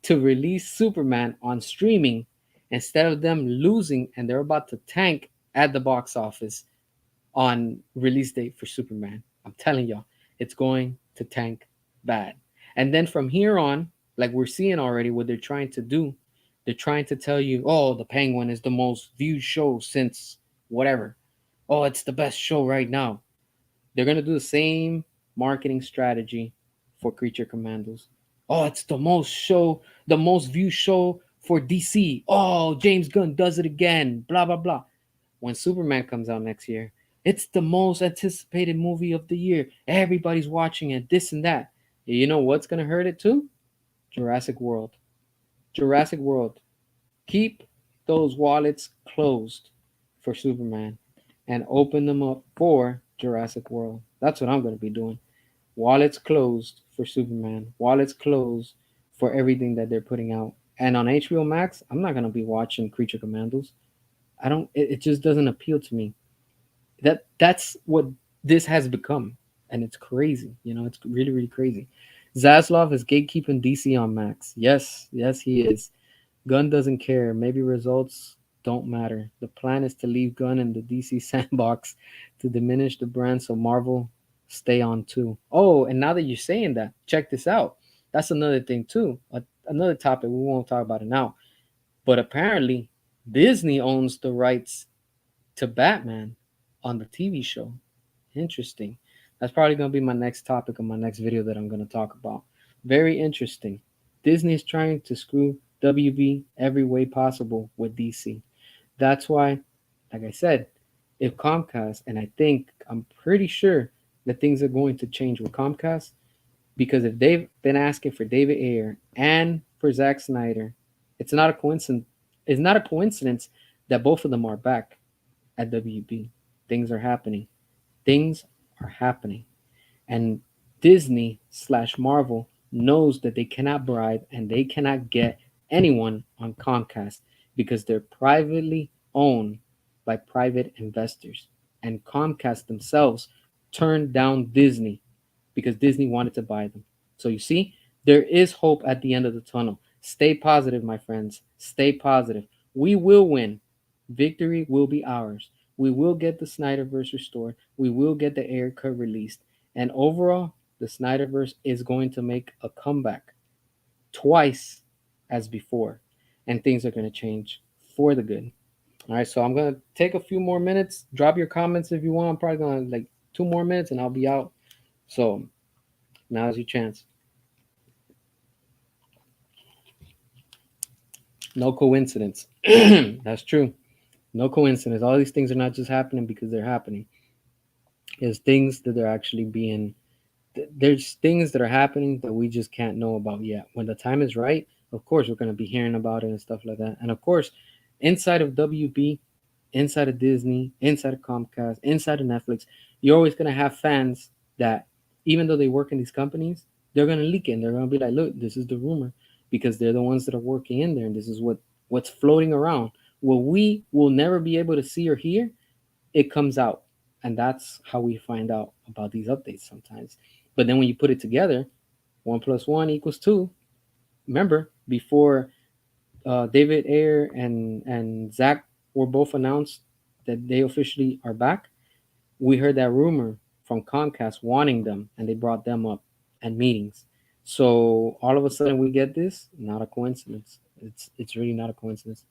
to release Superman on streaming instead of them losing and they're about to tank at the box office on release date for Superman. I'm telling y'all, it's going to tank bad. And then from here on, like we're seeing already what they're trying to do, they're trying to tell you, oh, the Penguin is the most viewed show since whatever. Oh, it's the best show right now. They're gonna do the same marketing strategy for Creature Commandos. Oh, it's the most viewed show for DC. Oh, James Gunn does it again. Blah blah blah. When Superman comes out next year, it's the most anticipated movie of the year. Everybody's watching it. This and that. You know what's gonna hurt it too? Jurassic World. Jurassic World. Keep those wallets closed for Superman and open them up for Jurassic World. That's what I'm going to be doing. Wallets closed for Superman. Wallets closed for everything that they're putting out. And on HBO Max, I'm not going to be watching Creature Commandos. I don't it just doesn't appeal to me. That's what this has become and it's crazy. It's really really crazy. Zaslav is gatekeeping DC on Max. Yes, he is. Gunn doesn't care. Maybe results don't matter. The plan is to leave Gunn in the DC sandbox to diminish the brand so Marvel stay on too. Oh, and now that you're saying that, check this out. That's another thing too. Another topic. We won't talk about it now. But apparently, Disney owns the rights to Batman on the TV show. Interesting. That's probably going to be my next topic on my next video that I'm going to talk about. Very interesting. Disney is trying to screw WB every way possible with DC. That's why, like I said, if Comcast, and I'm pretty sure that things are going to change with Comcast, because if they've been asking for David Ayer and for Zack Snyder, it's not a coincidence. It's not a coincidence that both of them are back at WB. Things are happening. Things are happening. And Disney slash Marvel knows that they cannot bribe and they cannot get anyone on Comcast because they're privately owned by private investors. And Comcast themselves turned down Disney because Disney wanted to buy them. So you see, there is hope at the end of the tunnel. Stay positive, my friends. Stay positive. We will win. Victory will be ours. We will get the Snyderverse restored. We will get the air cut released. And overall, the Snyderverse is going to make a comeback twice as before. And things are going to change for the good. All right, so I'm going to take a few more minutes. Drop your comments if you want. I'm probably going to like 2 more minutes and I'll be out. So now's your chance. No coincidence. That's true. No coincidence. All these things are not just happening because they're happening. There's things that they're actually being. There's things that are happening that we just can't know about yet. When the time is right, of course, we're going to be hearing about it and stuff like that. And of course, inside of WB, inside of Disney, inside of Comcast, inside of Netflix, you're always going to have fans that, even though they work in these companies, they're going to leak it. And they're going to be like, look, this is the rumor because they're the ones that are working in there. And this is what's floating around. What we will never be able to see or hear, it comes out. And that's how we find out about these updates sometimes. But then when you put it together, 1 + 1 = 2. Remember, before David Ayer and Zach were both announced that they officially are back, we heard that rumor from Comcast wanting them, and they brought them up at meetings. So all of a sudden we get this. Not a coincidence. It's really not a coincidence.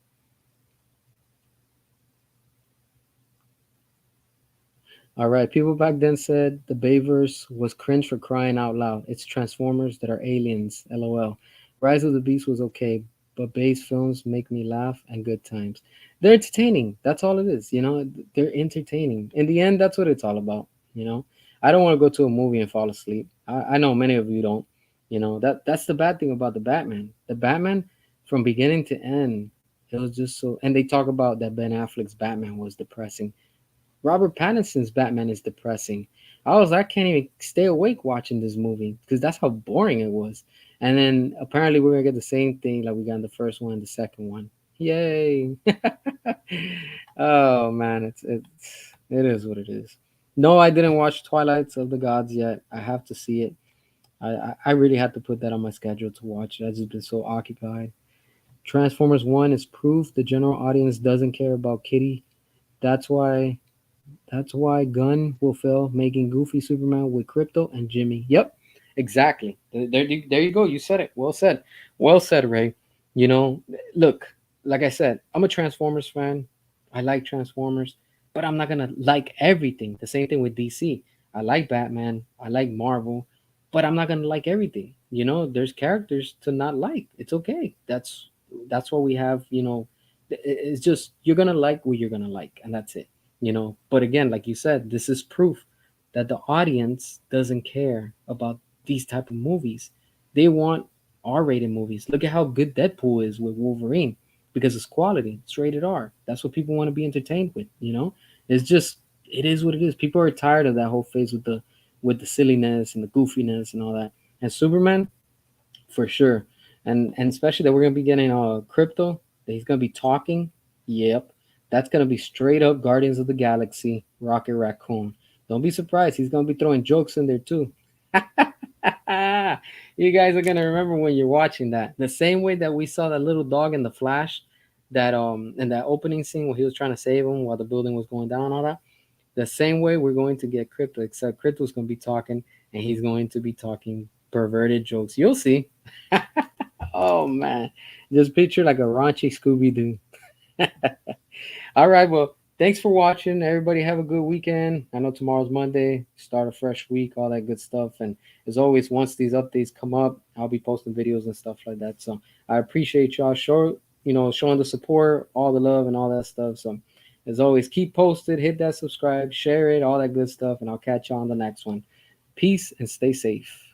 All right, people back then said the Bayverse was cringe for crying out loud. It's Transformers that are aliens. LOL. Rise of the Beast was okay, but base films make me laugh and good times. They're entertaining. That's all it is. They're entertaining. In the end, that's what it's all about. You know, I don't want to go to a movie and fall asleep. I know many of you don't. That's the bad thing about the Batman. The Batman, from beginning to end, it was just so. And they talk about that Ben Affleck's Batman was depressing. Robert Pattinson's Batman is depressing. I can't even stay awake watching this movie because that's how boring it was. And then apparently we're gonna get the same thing like we got in the first one and the second one. Yay! Oh man, it is what it is. No, I didn't watch Twilights of the Gods yet. I have to see it. I really had to put that on my schedule to watch it. I've just been so occupied. Transformers One is proof the general audience doesn't care about Kitty. That's why that's why Gunn will fail making Goofy Superman with Crypto and Jimmy. Yep, exactly. There you go. You said it. Well said. Well said, Ray. You know, look, like I said, I'm a Transformers fan. I like Transformers, but I'm not gonna like everything. The same thing with DC. I like Batman. I like Marvel, but I'm not gonna like everything. There's characters to not like. It's okay. That's what we have. It's just you're gonna like what you're gonna like, and that's it. But again, like you said, this is proof that the audience doesn't care about these type of movies. They want R-rated movies. Look at how good Deadpool is with Wolverine because it's quality. It's rated R. That's what people want to be entertained with. It's just it is what it is. People are tired of that whole phase with the silliness and the goofiness and all that. And Superman, for sure. And especially that we're gonna be getting Crypto, that he's gonna be talking. Yep. That's gonna be straight up Guardians of the Galaxy, Rocket Raccoon. Don't be surprised, he's gonna be throwing jokes in there too. You guys are gonna remember when you're watching that. The same way that we saw that little dog in the Flash, that in that opening scene where he was trying to save him while the building was going down and all that. The same way we're going to get Crypto, except Crypto's gonna be talking and he's going to be talking perverted jokes. You'll see. Oh man, just picture like a raunchy Scooby Doo. All right, well, thanks for watching. Everybody have a good weekend. I know tomorrow's Monday, start a fresh week, all that good stuff. And as always, once these updates come up, I'll be posting videos and stuff like that. So I appreciate y'all showing the support, all the love and all that stuff. So as always, keep posted, hit that subscribe, share it, all that good stuff, and I'll catch you on the next one. Peace and stay safe.